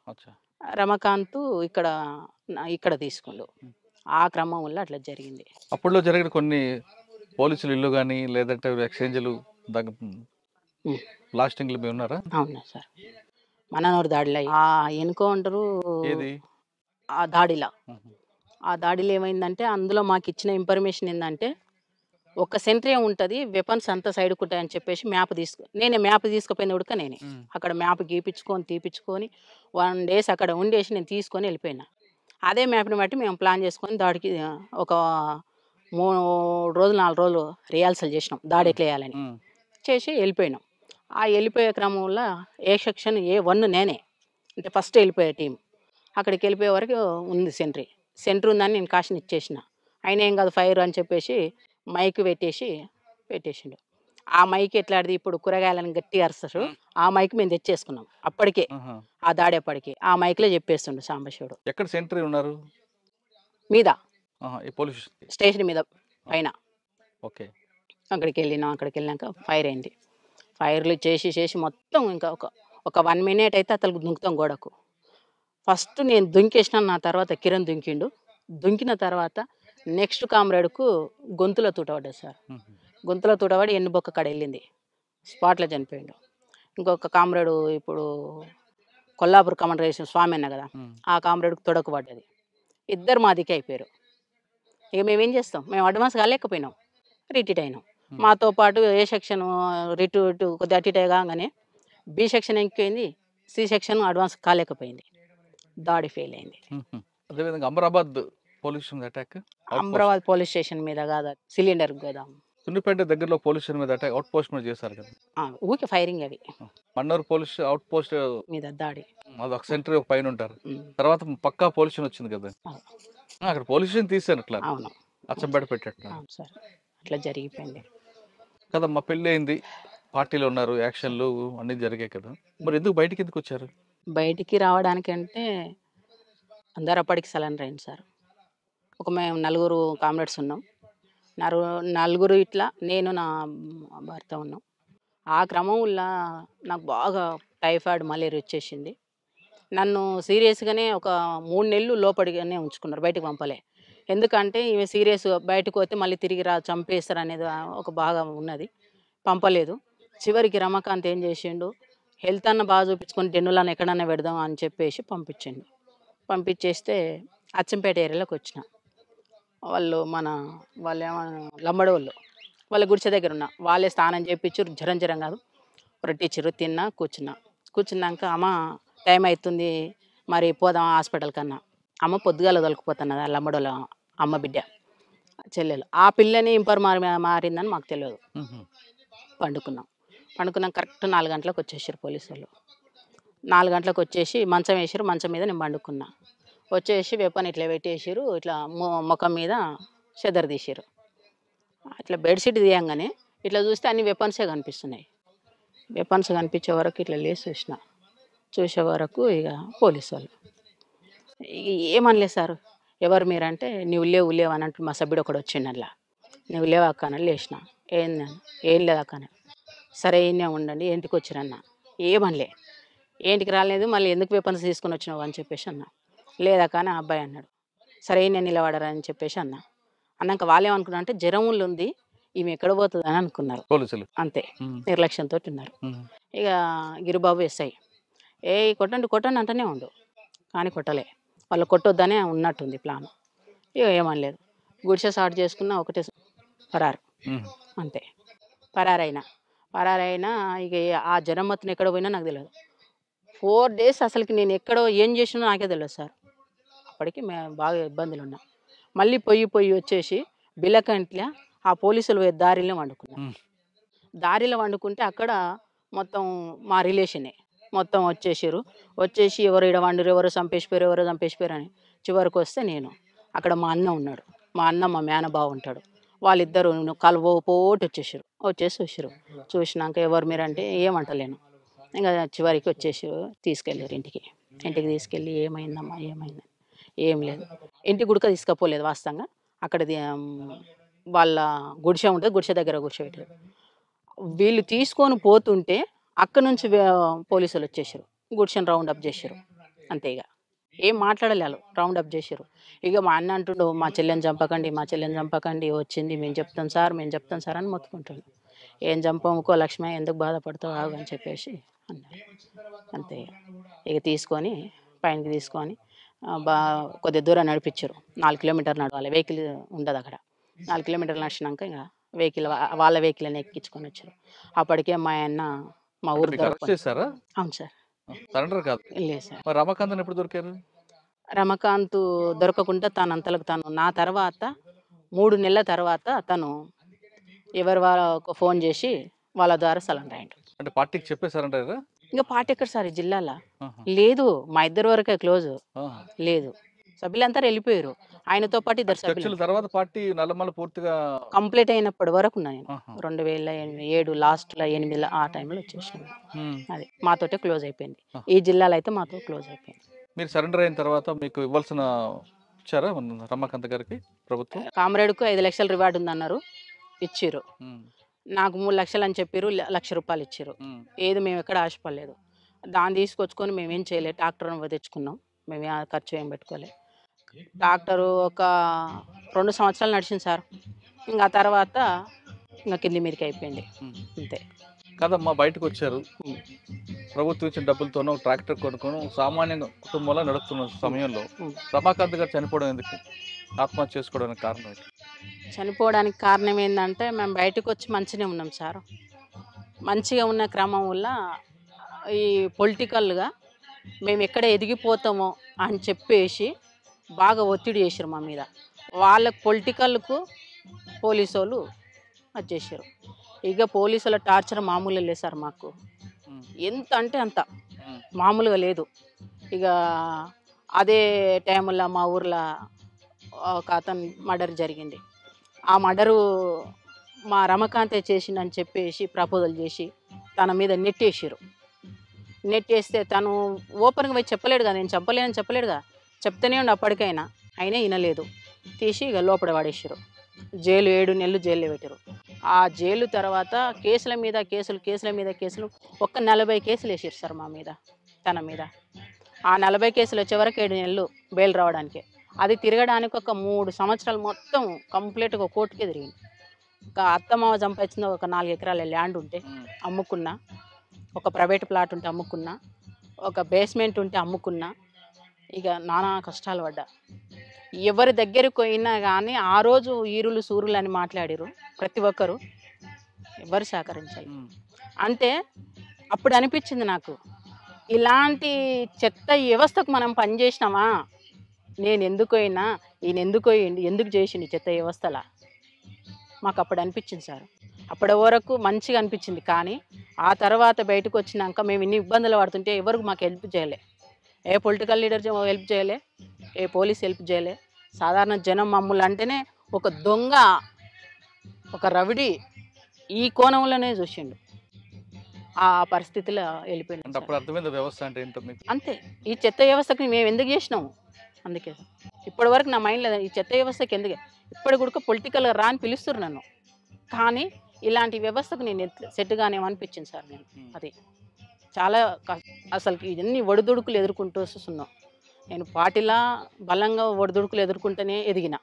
రమకాంత్ ఇక్కడ తీసుకుండు. ఆ క్రమం వల్ల అట్లా జరిగింది. అప్పట్లో జరిగిన కొన్ని పోలీసులు ఇల్లు కానీ లేదంటే ఎక్స్చేంజ్లు బ్లాస్టింగ్లు మీ ఉన్నారా? అవునా సార్, మననూరు దాడిలో ఎన్కౌంటరు ఆ దాడిలో ఏమైందంటే అందులో మాకు ఇచ్చిన ఇన్ఫర్మేషన్ ఏంటంటే ఒక సెంట్రీ ఉంటుంది, వెపన్స్ అంతా సైడ్కు ఉంటాయని చెప్పేసి నేనే మ్యాప్ తీసుకుపోయిన ఉడక నేనే అక్కడ మ్యాప్ తీపించుకొని 1 days అక్కడ ఉండేసి నేను తీసుకొని వెళ్ళిపోయినా. అదే మ్యాప్ని బట్టి మేము ప్లాన్ చేసుకొని దాడికి ఒక 3 రోజులు 4 రోజులు రిహార్సల్ చేసినాం. దాడి ఎట్లా వేయాలని చేసి వెళ్ళిపోయినాం. ఆ వెళ్ళిపోయే క్రమంలో ఏ సెక్షన్ A1 నేనే, అంటే ఫస్ట్ వెళ్ళిపోయే టీం. అక్కడికి వెళ్ళిపోయే వరకు ఉంది సెంటర్ ఉందని నేను కాషన్ ఇచ్చేసిన. ఆయన ఏం కాదు ఫైర్ అని చెప్పేసి మైక్ పెట్టేసిండు. ఆ మైక్ ఎట్లాంటిది, ఇప్పుడు కూరగాయలను గట్టిగా అరుస్తారు, ఆ మైక్ మేము తెచ్చేసుకున్నాం అప్పటికే. ఆ దాడేపటికి ఆ మైక్లో చెప్పేస్తుండు సాంబశివుడు. ఎక్కడ సెంటర్ ఉన్నారు? మీద పోలీస్ స్టేషన్ మీద పైన. ఓకే. అక్కడికి వెళ్ళినాక ఫైర్ అయింది. ఫైర్లు చేసి మొత్తం ఇంకా ఒక 1 minute అయితే అతను దుంకుతాం గోడకు. ఫస్ట్ నేను దుంకేసిన, నా తర్వాత కిరణ్ దుంకిన తర్వాత నెక్స్ట్ కామ్రేడ్కు గొంతులో తూటపడ్డది సార్. గొంతులో తూటపడి ఎన్నుబొక్క కాడ వెళ్ళింది, స్పాట్లో చనిపోయిండు. ఇంకొక కామ్రేడు ఇప్పుడు కొల్లాపూర్ కమాండరేషన్ స్వామి అన్న కదా, ఆ కామ్రేడ్కు తొడకు పడ్డది. ఇద్దరు మాదికే అయిపోయారు. ఇక మేమేం చేస్తాం, మేము అడ్వాన్స్ కాలేకపోయినాం, రిటీట్ అయినాం. మాతో పాటు ఏ సెక్షన్ ఇటు కొద్దిగా అటు కాగానే B సెక్షన్ ఎక్కిపోయింది, C సెక్షన్ అడ్వాన్స్ కాలేకపోయింది. దాడి ఫెయిల్ అయింది. అదేవిధంగా అమరాబాద్ పోలీస్ స్టేషన్ మీద కాదు, సిలిండర్ కదా, సున్నిపేట దగ్గరలో పోలీస్ స్టేషన్ మీద అటాక్, అవుట్ పోస్ట్ మీద చేశారు కదా. ఊకే ఫైరింగ్ అవి. మన్నూరు పోలీస్ అవుట్ పోస్ట్ మీద దాడి, అది ఒక సెంటర్ పైన ఉంటారు. తర్వాత పక్కా పోలీస్ స్టేషన్ వచ్చింది కదా, అక్కడ పోలీస్ స్టేషన్ తీసారు అట్లా. అవును, అచ్చంబేట పెట్టారు సార్, అట్లా జరిగిపోయింది కదా. మా పెళ్ళి అయింది, పార్టీలో ఉన్నారు, యాక్షన్లు అన్నీ జరిగాయి కదా, మరి ఎందుకు బయటికి ఎందుకు వచ్చారు? బయటికి రావడానికి అంటే అందరు అప్పటికి సలన్ అయింది సార్. మేము 4 కామ్రేడ్స్ ఉన్నాం, 4 ఇట్లా నేను నా భర్త ఉన్నాం. ఆ క్రమంలో నాకు బాగా టైఫాయిడ్ మలేరియా వచ్చేసింది. నన్ను సీరియస్గానే ఒక 3 నెలలు లోపడిగానే ఉంచుకున్నారు, బయటకు పంపలే. ఎందుకంటే ఈమె సీరియస్, బయటకు పోతే మళ్ళీ తిరిగి చంపేస్తారు అనేది ఒక బాగా ఉన్నది, పంపలేదు. చివరికి రమాకాంత్ ఏం చేసిండు, హెల్త్ అన్న బాగా చూపించుకొని డెన్నులను ఎక్కడన్నా పెడదాం అని చెప్పేసి పంపించిండు. పంపించేస్తే అచ్చంపేట ఏరియాలోకి వచ్చిన. వాళ్ళు లంబడి వాళ్ళ గుడిసె దగ్గర ఉన్న వాళ్ళే స్నానం చేయించారు, జ్వరం కాదు, రొట్టిచ్చిర్రు, తిన్నా, కూర్చున్నాక అమ్మ టైం అవుతుంది మరి పోదాం హాస్పిటల్ కన్నా. అమ్మ పొద్దుగాల తొలకపోతున్నది, ఆ లంబడోళ్ళ అమ్మ బిడ్డ చెల్లెలు. ఆ పిల్లని ఇంపర్ మారిందని మాకు తెలియదు. పండుకున్నాం కరెక్ట్ 4 గంటలకు వచ్చేసారు పోలీసు వాళ్ళు. 4 గంటలకు వచ్చేసి మంచం వేసారు, మంచం మీద నేను పండుకున్నా. వచ్చేసి వెపన్ ఇట్లా పెట్టేసారు, ఇట్లా ముఖం మీద చెదర్ తీసారు. ఇట్లా బెడ్షీట్ తీయంగానే ఇట్లా చూస్తే అన్ని వెపన్సే కనిపిస్తున్నాయి. వెపన్స్ కనిపించే వరకు ఇట్లా లేచి చూసే వరకు ఇక పోలీసు వాళ్ళు ఏమనలేదు సార్, ఎవరు మీరంటే నువ్వు లేవు అని అంటే మా సభ్యుడు ఒకడు వచ్చిండు. అట్లా నువ్వు లేవు అక్క అని లేచిన. ఏం లేదు అక్క. సరే ఈయనే ఉండండి, ఇంటికి వచ్చిరన్న. ఏమనలే, ఏంటికి రాలేదు, మళ్ళీ ఎందుకు వెపన్స్ తీసుకొని వచ్చినావు అని చెప్పేసి అన్న. లేదక్క అని అబ్బాయి అన్నాడు. సరే నేను నిలబడరా అని చెప్పేసి అన్నాక వాళ్ళు ఏమనుకున్నారు అంటే జ్వరం ఉంది, ఈమె ఎక్కడ పోతుంది అని అనుకున్నారు పోలీసులు. అంతే, నిర్లక్ష్యంతో ఉన్నారు. ఇక గిరిబాబు ఎస్ఐ కొట్టండి అంటూనే ఉండు, కానీ కొట్టలే. వాళ్ళు కొట్టొద్దనే ఉన్నట్టుంది ప్లాన్. ఇక ఏమనలేదు, గుడిసె స్టార్ట్ చేసుకున్న ఒకటే పరారు, అంతే. పరారైనా ఇక ఆ జ్వరం మొత్తం ఎక్కడ పోయినా నాకు తెలియదు. 4 days అసలుకి నేను ఎక్కడో ఏం చేసినా నాకే తెలియదు సార్. అప్పటికి మేము బాగా ఇబ్బందులు ఉన్నాం. మళ్ళీ పొయ్యి వచ్చేసి బిల్లకంట్ల ఆ పోలీసులు దారిలో వండుకున్నాం. దారిలో వండుకుంటే అక్కడ మొత్తం మా రిలేషనే మొత్తం వచ్చేసి ఎవరు ఇక్కడ వండురు, ఎవరు చంపేసిపోయారు అని. చివరికి వస్తే నేను అక్కడ మా అన్న ఉన్నాడు, మా మేనబావ ఉంటాడు. వాళ్ళిద్దరు పోటు వచ్చేసారు. చూసినాక ఎవరు మీరంటే ఏమంటలేను. ఇంకా చివరికి తీసుకెళ్ళారు ఇంటికి తీసుకెళ్ళి ఏమైందమ్మా ఏం లేదు, ఇంటికి గుడక తీసుకుపోలేదు వాస్తవంగా. అక్కడ వాళ్ళ గుడిసె ఉంటుంది, గుడిసె దగ్గర కూర్చోబెట్టారు. వీళ్ళు తీసుకొని పోతుంటే అక్కడ నుంచి పోలీసులు వచ్చేసారు, గుడిసెని రౌండప్ చేశారు. అంతే, ఇక ఏం మాట్లాడలేదు, రౌండప్ చేశారు. ఇక మా అన్న అంటుండు, మా చెల్లెని చంపకండి, వచ్చింది మేము చెప్తాం సార్ అని మొత్తుకుంటుండు. ఏం చంపముకో లక్ష్మి, ఎందుకు బాధపడతావు ఆగు అని చెప్పేసి అన్నారు. అంతే, ఇక తీసుకొని పైనకి తీసుకొని కొద్ది దూరం నడిపించారు. 4 కిలోమీటర్లు నడవాలి, వెహికల్ ఉండదు అక్కడ. 4 కిలోమీటర్లు నడిచినాక ఇక వాళ్ళ వెహికల్ ఎక్కించుకొని వచ్చారు. అప్పటికే మా అన్న మా ఊరు చేశారా? అవును సార్. సరెండర్ కాదు. లేదు సార్. రమాకాంత్ ఎప్పుడు దొరికారు? రమాకాంత్ దొరకకుండా తను నా తర్వాత 3 నెలల తర్వాత తను ఎవరు వాళ్ళకు ఫోన్ చేసి వాళ్ళ ద్వారా సరెండర్ అయ్యాడు. అంటే పార్టీకి చెప్పేసారంట. ఇంకా పార్టీ ఎక్కడ సార్ జిల్లాలో లేదు, మా ఇద్దరు వరకే క్లోజ్, లేదు సభ్యులంతా వెళ్ళిపోయారు. ఆయనతో పాటు 2 సభ్యులు. తర్వాత పార్టీ నల్లమల్ల పూర్తిగా కంప్లీట్ అయినప్పటి వరకు ఉన్నా నేను. 2007 లాస్ట్లో 8 ఆ టైంలో వచ్చేసాను. అది మాతోటే క్లోజ్ అయిపోయింది. ఈ జిల్లాలో అయితే మాతో క్లోజ్ అయిపోయింది. మీరు సరెండర్ అయిన తర్వాత మీకు ఇవ్వాల్సిన ఇచ్చారా రమాకాంత్ గారికి ప్రభుత్వం? కామ్రేడ్కు 5 లక్షల రివార్డు ఉందన్నారు, ఇచ్చిర్రు. నాకు 3 లక్షలు అని చెప్పారు, ₹1,00,000 ఇచ్చారు. ఏది మేము ఎక్కడ ఆశపడలేదు. దాన్ని తీసుకొచ్చుకొని మేమేం చేయలేదు, ట్రాక్టర్ తెచ్చుకున్నాం, మేమే ఖర్చు ఏం పెట్టుకోలేదు. ట్రాక్టరు ఒక 2 సంవత్సరాలు నడిచింది సార్. ఇంకా తర్వాత ఇంకా కింది మీదకి అయిపోయింది, అంతే. కదమ్మా, బయటకు వచ్చారు, ప్రభుత్వం ఇచ్చిన డబ్బులతోనూ ట్రాక్టర్ కొనుక్కొని సామాన్య కుటుంబంలో నడుస్తున్న సమయంలో రమాకాంత్ గారు చనిపోవడం ఎందుకు, ఆత్మహత్య చేసుకోవడానికి కారణం ఏంటి? చనిపోవడానికి కారణం ఏంటంటే మేము బయటకు వచ్చి మంచిగా ఉన్నాం సార్. మంచిగా ఉన్న క్రమం వల్ల ఈ పొలిటికల్గా మేము ఎక్కడ ఎదిగిపోతామో అని చెప్పేసి బాగా ఒత్తిడి చేశారు మా మీద. వాళ్ళకు పొలిటికల్కు పోలీసు వాళ్ళు వచ్చేసారు. ఇక పోలీసుల టార్చర్ మామూలుగా లేదు సార్ మాకు, ఎంత అంటే అంత మామూలుగా లేదు. ఇక అదే టైంలో మా ఊర్లో ఒక అతను మర్డర్ జరిగింది. ఆ మర్డరు మా రమాకాంతే చేసిందని చెప్పేసి ప్రపోజల్ చేసి తన మీద నెట్టేస్తే తను ఓపెన్గా పోయి చెప్పలేడు కదా, నేను చెప్పలేడుగా, చెప్తూనే ఉండి అప్పటికైనా అయినా వినలేదు. తీసి ఇక లోపల పడేసారు. 7 నెలలు జైల్లో పెట్టారు. ఆ జైలు తర్వాత కేసుల మీద కేసులు ఒక 40 కేసులు వేసారు సార్ మా మీద, తన మీద. ఆ 40 కేసులు వచ్చే వరకు 7 నెలలు బెయిల్ రావడానికి. అది తిరగడానికి ఒక 3 సంవత్సరాలు మొత్తం కంప్లీట్గా కోర్టుకే తిరిగింది. ఒక అత్తమామ సంపాదించిన ఒక 4 ఎకరాల ల్యాండ్ ఉంటే అమ్ముకున్నా, ఒక ప్రైవేట్ ప్లాట్ ఉంటే అమ్ముకున్నా, ఒక బేస్మెంట్ ఉంటే అమ్ముకున్నా. ఇక నానా కష్టాలు పడ్డా. ఎవరి దగ్గరికి పోయినా కానీ ఆ రోజు ఈరులు సూరులు అని మాట్లాడిరు ప్రతి ఒక్కరు, ఎవరు సహకరించాలి. అంటే అప్పుడు అనిపించింది నాకు, ఇలాంటి చెత్త వ్యవస్థకు మనం పనిచేసినామా, నేను ఎందుకు అయినా ఈయన ఎందుకు అయ్యింది, ఎందుకు చేసింది చెత్త వ్యవస్థలా, మాకు అప్పుడు అనిపించింది సార్. అప్పటి వరకు మంచిగా అనిపించింది. కానీ ఆ తర్వాత బయటకు వచ్చినాక మేము ఇన్ని ఇబ్బందులు పడుతుంటే ఎవరికి మాకు హెల్ప్ చేయలే. ఏ పొలిటికల్ లీడర్ హెల్ప్ చేయలే, ఏ పోలీస్ హెల్ప్ చేయలే. సాధారణ జనం మమ్మల్ని అంటేనే ఒక దొంగ, ఒక రవిడి ఈ కోణంలోనే చూసిండు. ఆ పరిస్థితిలో వెళ్ళిపోయింది. అంటే అప్పుడు అర్థమైంది వ్యవస్థ అంటే ఏంటో మీకు. అంతే, ఈ చెత్త వ్యవస్థకి మేము ఎందుకు చేసినాము, అందుకే ఇప్పటి వరకు నా మైండ్లో ఈ చెత్త వ్యవస్థకి ఎందుకు, ఇప్పటి కూడా పొలిటికల్గా రా అని పిలుస్తున్నారు నన్ను, కానీ ఇలాంటి వ్యవస్థకు నేను సెట్గానేమనిపించింది సార్. నేను అది చాలా అసలు ఇవన్నీ ఒడిదుడుకులు ఎదుర్కొంటూ వస్తున్నాం. నేను పార్టీలా బలంగా ఒడిదుడుకులు ఎదుర్కొంటూనే ఎదిగిన,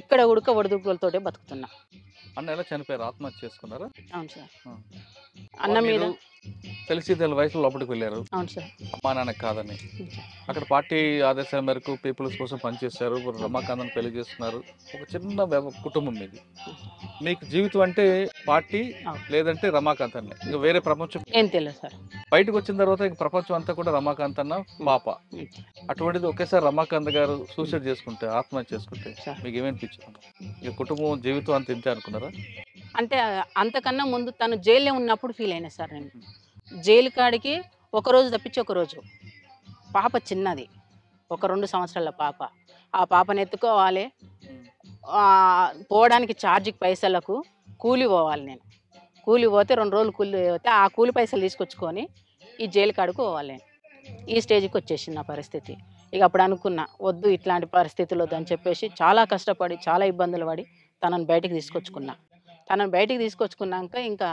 ఇక్కడ ఉడక ఒడిదుడుకులతోటే బతుకుతున్నా. అన్న ఎలా చనిపోయారు, ఆత్మహత్య చేసుకున్నారా? అవును సార్. అన్న మీద తెలిసి వయసులో లోపలికి వెళ్ళారు. అవును సార్. అమ్మా నాన్న కాదని అక్కడ పార్టీ ఆదేశాల మేరకు పీపుల్స్ కోసం పనిచేశారు. రమాకాంత్ పెళ్లి చేసుకున్నారు. ఒక చిన్న కుటుంబం మీది. మీకు జీవితం అంటే పార్టీ లేదంటే రమాకాంత్ అన్న, ఇంకా వేరే ప్రపంచం ఏం తెలియదు సార్. బయటకు వచ్చిన తర్వాత ఇంక ప్రపంచం అంతా కూడా రమాకాంత్ అన్న పాప. అటువంటిది ఒకేసారి రమాకాంత్ గారు సూసైడ్ చేసుకుంటే, ఆత్మహత్య చేసుకుంటే మీకు ఏమనిపించింది? ఇక కుటుంబం జీవితం అంత ఇంతే అనుకున్నారా? అంటే అంతకన్నా ముందు తను జైల్లో ఉన్నప్పుడు ఫీల్ అయినా సార్. నేను జైలు కాడికి ఒకరోజు తప్పించి ఒకరోజు, పాప చిన్నది, ఒక 2 సంవత్సరాల పాప. ఆ పాపను ఎత్తుకోవాలి, పోవడానికి ఛార్జీకి పైసలకు కూలి పోవాలి. నేను కూలి పోతే 2 రోజులు కూలి పోతే ఆ కూలి పైసలు తీసుకొచ్చుకొని ఈ జైలు కాడికి పోవాలి. నేను ఈ స్టేజ్కి వచ్చేసింది నా పరిస్థితి. ఇక అప్పుడు అనుకున్నా, వద్దు ఇట్లాంటి పరిస్థితులు వద్దని చెప్పేసి చాలా కష్టపడి చాలా ఇబ్బందులు పడి తనను బయటికి తీసుకొచ్చుకున్నా. తనను బయటికి తీసుకొచ్చుకున్నాక ఇంకా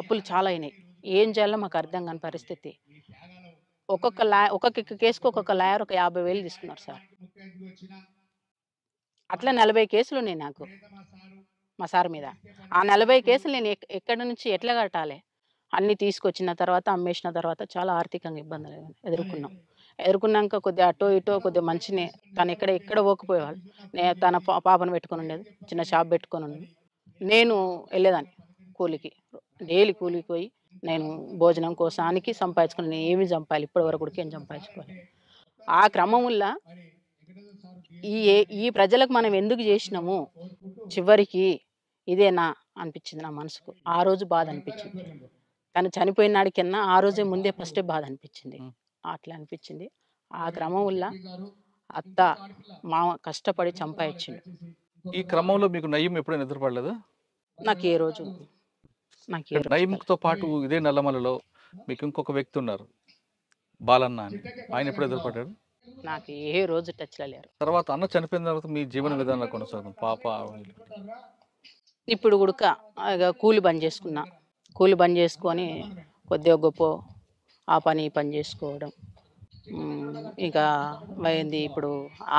అప్పులు చాలా అయినాయి. ఏం చేయాలో మాకు అర్థం కాని పరిస్థితి. ఒక్కొక్క కేసుకు ఒక్కొక్క లాయర్ ఒక 50,000 తీసుకున్నారు సార్. అట్లా 40 కేసులు ఉన్నాయి నాకు మా సార్ మీద. ఆ 40 కేసులు నేను ఎక్కడి నుంచి ఎట్లా కట్టాలి, అన్నీ తీసుకొచ్చిన తర్వాత అమ్మేసిన తర్వాత చాలా ఆర్థికంగా ఇబ్బందులు ఎదుర్కొన్నాక కొద్దిగా అటో ఇటో కొద్దిగా మంచినే, తను ఎక్కడ పోకపోయేవాళ్ళు. నేను తన పాపను పెట్టుకొని ఉండేది, చిన్న షాప్ పెట్టుకొని ఉండేది. నేను వెళ్ళేదాన్ని కూలికి, డైలీ కూలికి పోయి నేను భోజనం కోసానికి సంపాదించుకుని, నేను ఏమి సంపాలి ఇప్పటి వరకు కూడా ఏం సంపాదించుకోవాలి. ఆ క్రమంలో ఈ ప్రజలకు మనం ఎందుకు చేసినాము, చివరికి ఇదేనా అనిపించింది నా మనసుకు. ఆ రోజు బాధ అనిపించింది. తను చనిపోయిన నాడికన్నా ఆ రోజే ముందే ఫస్టే బాధ అనిపించింది. అట్లా అనిపించింది. ఆ క్రమంలో అత్త మామ కష్టపడి సంపాదించిండు. ఈ క్రమంలో మీకు నయ్యం ఎప్పుడైనా ఎదురుపడలేదా? నాకు ఏ రోజు నయ్యంతో పాటు ఇదే నల్లమలలో మీకు ఇంకొక వ్యక్తి ఉన్నారు, బాలన్న అని. ఆయన ఎప్పుడు ఎదురుపడ్డాడు? నాకు ఏ రోజు టచ్లో లేరు. తర్వాత అన్న చనిపోయిన తర్వాత మీ జీవన విధానంలో కొనసాగుతుంది పాప. ఇప్పుడు కూడా కూలి బంద్ చేసుకున్నా. కూలి బంద్ చేసుకొని కొద్దిగా గొప్ప ఆ పని ఈ పని చేసుకోవడం, ఇక అయింది. ఇప్పుడు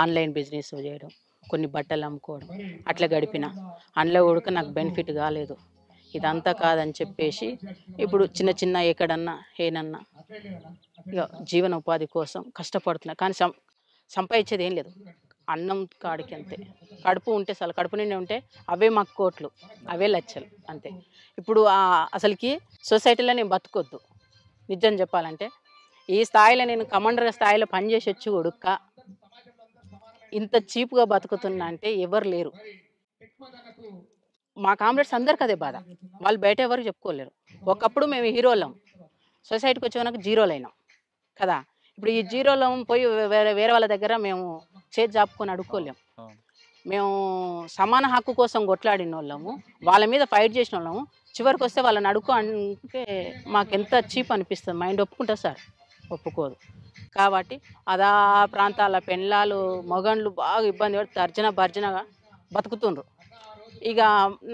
ఆన్లైన్ బిజినెస్ చేయడం, కొన్ని బట్టలు అమ్ముకోవడం, అట్లా గడిపిన. అందులో కూడా నాకు బెనిఫిట్ కాలేదు. ఇదంతా కాదని చెప్పేసి ఇప్పుడు చిన్న చిన్న ఎక్కడన్నా ఏనన్నా ఇక జీవన ఉపాధి కోసం కష్టపడుతున్నా. కానీ సంపాదించేది ఏం లేదు, అన్నం కాడికి అంతే. కడుపు ఉంటే చాలు, కడుపు నిండి ఉంటే అవే మాకు కోట్లు, అవే లక్షలు అంతే. ఇప్పుడు అసలుకి సొసైటీలో నేను బతకొద్దు. నిజం చెప్పాలంటే ఈ స్థాయిలో నేను కమాండర్ స్థాయిలో పనిచేసి వచ్చి ఉడుక్క ఇంత చీప్గా బతుకుతున్నా అంటే ఎవరు లేరు. మా కామ్రేడ్స్ అందరికి అదే బాధ, వాళ్ళు బయట ఎవరు చెప్పుకోలేరు. ఒకప్పుడు మేము హీరోలం, సొసైటీకి వచ్చేవరకు జీరోలు అయినాం కదా. ఇప్పుడు ఈ జీరోలో పోయి వేరే వాళ్ళ దగ్గర మేము చేతి జాపుకొని అడుక్కోలేము. మేము సమాన హక్కు కోసం కొట్లాడిన వాళ్ళము, వాళ్ళ మీద ఫైట్ చేసిన వాళ్ళము. చివరికి వస్తే వాళ్ళని అడుక్కో అంటే మాకెంత చీప్ అనిపిస్తుంది. మైండ్ ఒప్పుకుంటుంది సార్? ఒప్పుకోదు. కాబట్టి అదా ప్రాంతాల పెళ్ళాలు మగండ్లు బాగా ఇబ్బంది పడి తర్జనగా బతుకుతుండ్రు. ఇక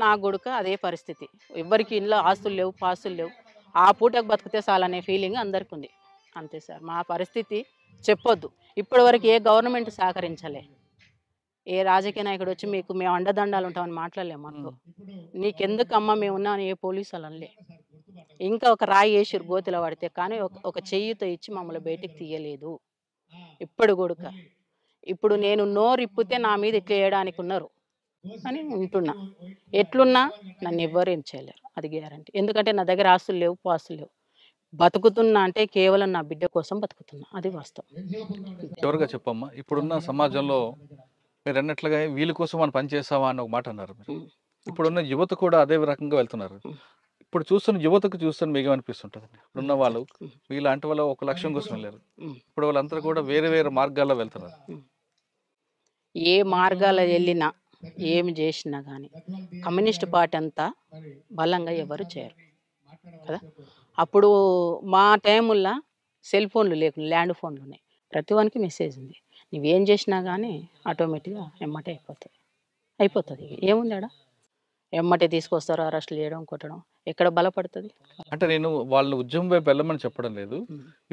నా కొడుకు అదే పరిస్థితి. ఎవరికి ఇంట్లో ఆస్తులు లేవు, పాస్తులు లేవు. ఆ పూటకు బతికితే చాలనే ఫీలింగ్ అందరికి ఉంది. అంతే సార్. మా పరిస్థితి చెప్పొద్దు. ఇప్పటివరకు ఏ గవర్నమెంట్ సహకరించలే. ఏ రాజకీయ నాయకుడు వచ్చి మీకు మేము అండదండాలు ఉంటామని మాట్లాడలేము మాతో. నీకెందుకమ్మా మేము ఉన్నామని ఏ పోలీసు వాళ్ళు అనలే. ఇంకా ఒక రాయి వేసిరు గోతిలో పడితే, కానీ ఒక చెయ్యితో ఇచ్చి మమ్మల్ని బయటికి తీయలేదు ఇప్పుడు కూడా. ఇప్పుడు నేను నోరు ఇప్పితే నా మీద ఇట్లా వేయడానికి ఉన్నారు అని ఉంటున్నా. ఎట్లున్నా నన్ను ఎవ్వరు ఏం చేయలేరు, అది గ్యారంటీ. ఎందుకంటే నా దగ్గర ఆస్తులు లేవు, పాస్తులు లేవు. బతుకుతున్నా అంటే కేవలం నా బిడ్డ కోసం బతుకుతున్నా, అది వాస్తవం. చివరిగా చెప్పమ్మా, ఇప్పుడున్న సమాజంలో మీరు అన్నట్లుగా వీళ్ళ కోసం మనం పని చేస్తామా అని ఒక మాట అన్నారు మీరు. ఇప్పుడున్న యువత కూడా అదే రకంగా వెళ్తున్నారు. ఇప్పుడు చూస్తున్న యువతకు చూస్తున్న మీకు ఏమనిపిస్తుంటుంది? ఇప్పుడున్న వాళ్ళు వీళ్ళంటి వాళ్ళు ఒక లక్ష్యం కోసం వెళ్ళారు, ఇప్పుడు వాళ్ళందరూ కూడా వేరే వేరే మార్గాల్లో వెళ్తున్నారు. ఏ మార్గాల్లో వెళ్ళినా ఏమి చేసినా కానీ కమ్యూనిస్ట్ పార్టీ అంతా బలంగా ఎవరు చేయరు కదా. అప్పుడు మా టైముల్లో సెల్ ఫోన్లు లేకుండా ల్యాండ్ ఫోన్లు ఉన్నాయి. ప్రతి వానికి మెసేజ్ ఉంది. నువ్వేం చేసినా కానీ ఆటోమేటిక్గా ఎమ్మటే అయిపోతుంది. ఏముంది ఆడ? ఎమ్మటే తీసుకొస్తారు, అరెస్టులు చేయడం, కొట్టడం. ఎక్కడ బలపడుతుంది? అంటే నేను వాళ్ళ ఉద్యమం వైపు వెళ్ళమని చెప్పడం లేదు.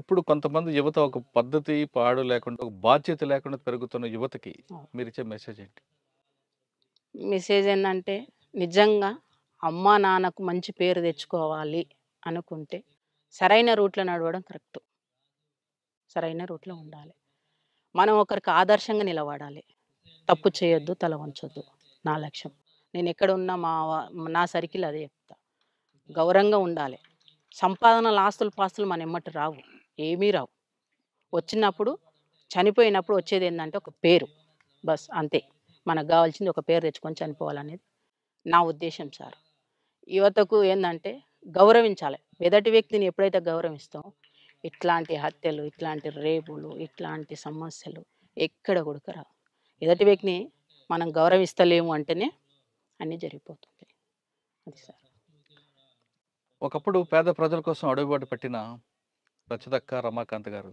ఇప్పుడు కొంతమంది యువత ఒక పద్ధతి పాడు లేకుండా, ఒక బాధ్యత లేకుండా పెరుగుతున్న యువతకి మీరు ఇచ్చే మెసేజ్ ఏంటి? మెసేజ్ ఏంటంటే, నిజంగా అమ్మా నాన్నకు మంచి పేరు తెచ్చుకోవాలి అనుకుంటే సరైన రూట్లో నడవడం కరెక్ట్. సరైన రూట్లో ఉండాలి. మనం ఒకరికి ఆదర్శంగా నిలబడాలి. తప్పు చేయొద్దు, తల వంచొద్దు. నా లక్ష్యం. నేను ఎక్కడ ఉన్నా నా సర్కిల్ అదే చెప్తా. గౌరవంగా ఉండాలి. సంపాదనలు, ఆస్తులు, పాస్తులు మన ఎమ్మటి రావు, ఏమీ రావు. వచ్చినప్పుడు చనిపోయినప్పుడు వచ్చేది ఏంటంటే ఒక పేరు, బస్ అంతే. మనకు కావాల్సింది ఒక పేరు తెచ్చుకొని చనిపోవాలనేది నా ఉద్దేశం సార్. యువతకు ఏంటంటే గౌరవించాలి. ఎదుటి వ్యక్తిని ఎప్పుడైతే గౌరవిస్తామో ఇట్లాంటి హత్యలు, ఇట్లాంటి రేపులు, ఇట్లాంటి సమస్యలు ఎక్కడ కూడా రావు. ఎదుటి వ్యక్తిని మనం గౌరవిస్తలేము అంటేనే అన్నీ జరిగిపోతుంది. అది సార్. ఒకప్పుడు పేద ప్రజల కోసం అడుగుబాటు పెట్టిన రచితక్క, రమాకాంత్ గారు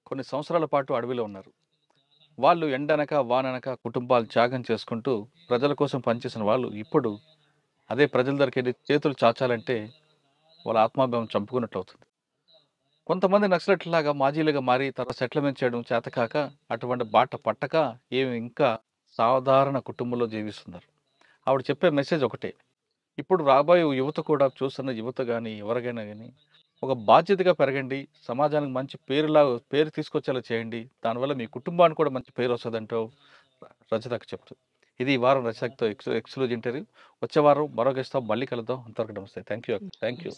కొన్ని సంవత్సరాల పాటు అడవిలో ఉన్నారు. వాళ్ళు ఎండనక వాననక కుటుంబాలు త్యాగం చేసుకుంటూ ప్రజల కోసం పనిచేసిన వాళ్ళు ఇప్పుడు అదే ప్రజల దగ్గరికి వెళ్ళి చేతులు చాచాలంటే వాళ్ళ ఆత్మాభిమానం చంపుకున్నట్లు అవుతుంది. కొంతమంది నక్సలెట్లాగా మాజీలుగా మారి తర్వాత సెటిల్మెంట్ చేయడం చేతకాక అటువంటి బాట పట్టక ఏమి ఇంకా సాధారణ కుటుంబంలో జీవిస్తున్నారు. ఆవిడ చెప్పే మెసేజ్ ఒకటే, ఇప్పుడు రాబోయే యువత కూడా, చూస్తున్న యువత కానీ ఎవరికైనా కానీ ఒక బాధ్యతగా పెరగండి, సమాజానికి మంచి పేరు తీసుకొచ్చేలా చేయండి, దానివల్ల మీ కుటుంబానికి కూడా మంచి పేరు వస్తుందంటూ రచితకు చెప్తుంది. ఇది ఈ వారం రచితతో ఎక్స్క్లూజివ్ ఇంటర్వ్యూ. వచ్చే వారం మరో గెస్ట్తో మళ్ళీ కలుద్దాం. అంతవరకు నమస్తే. Thank you.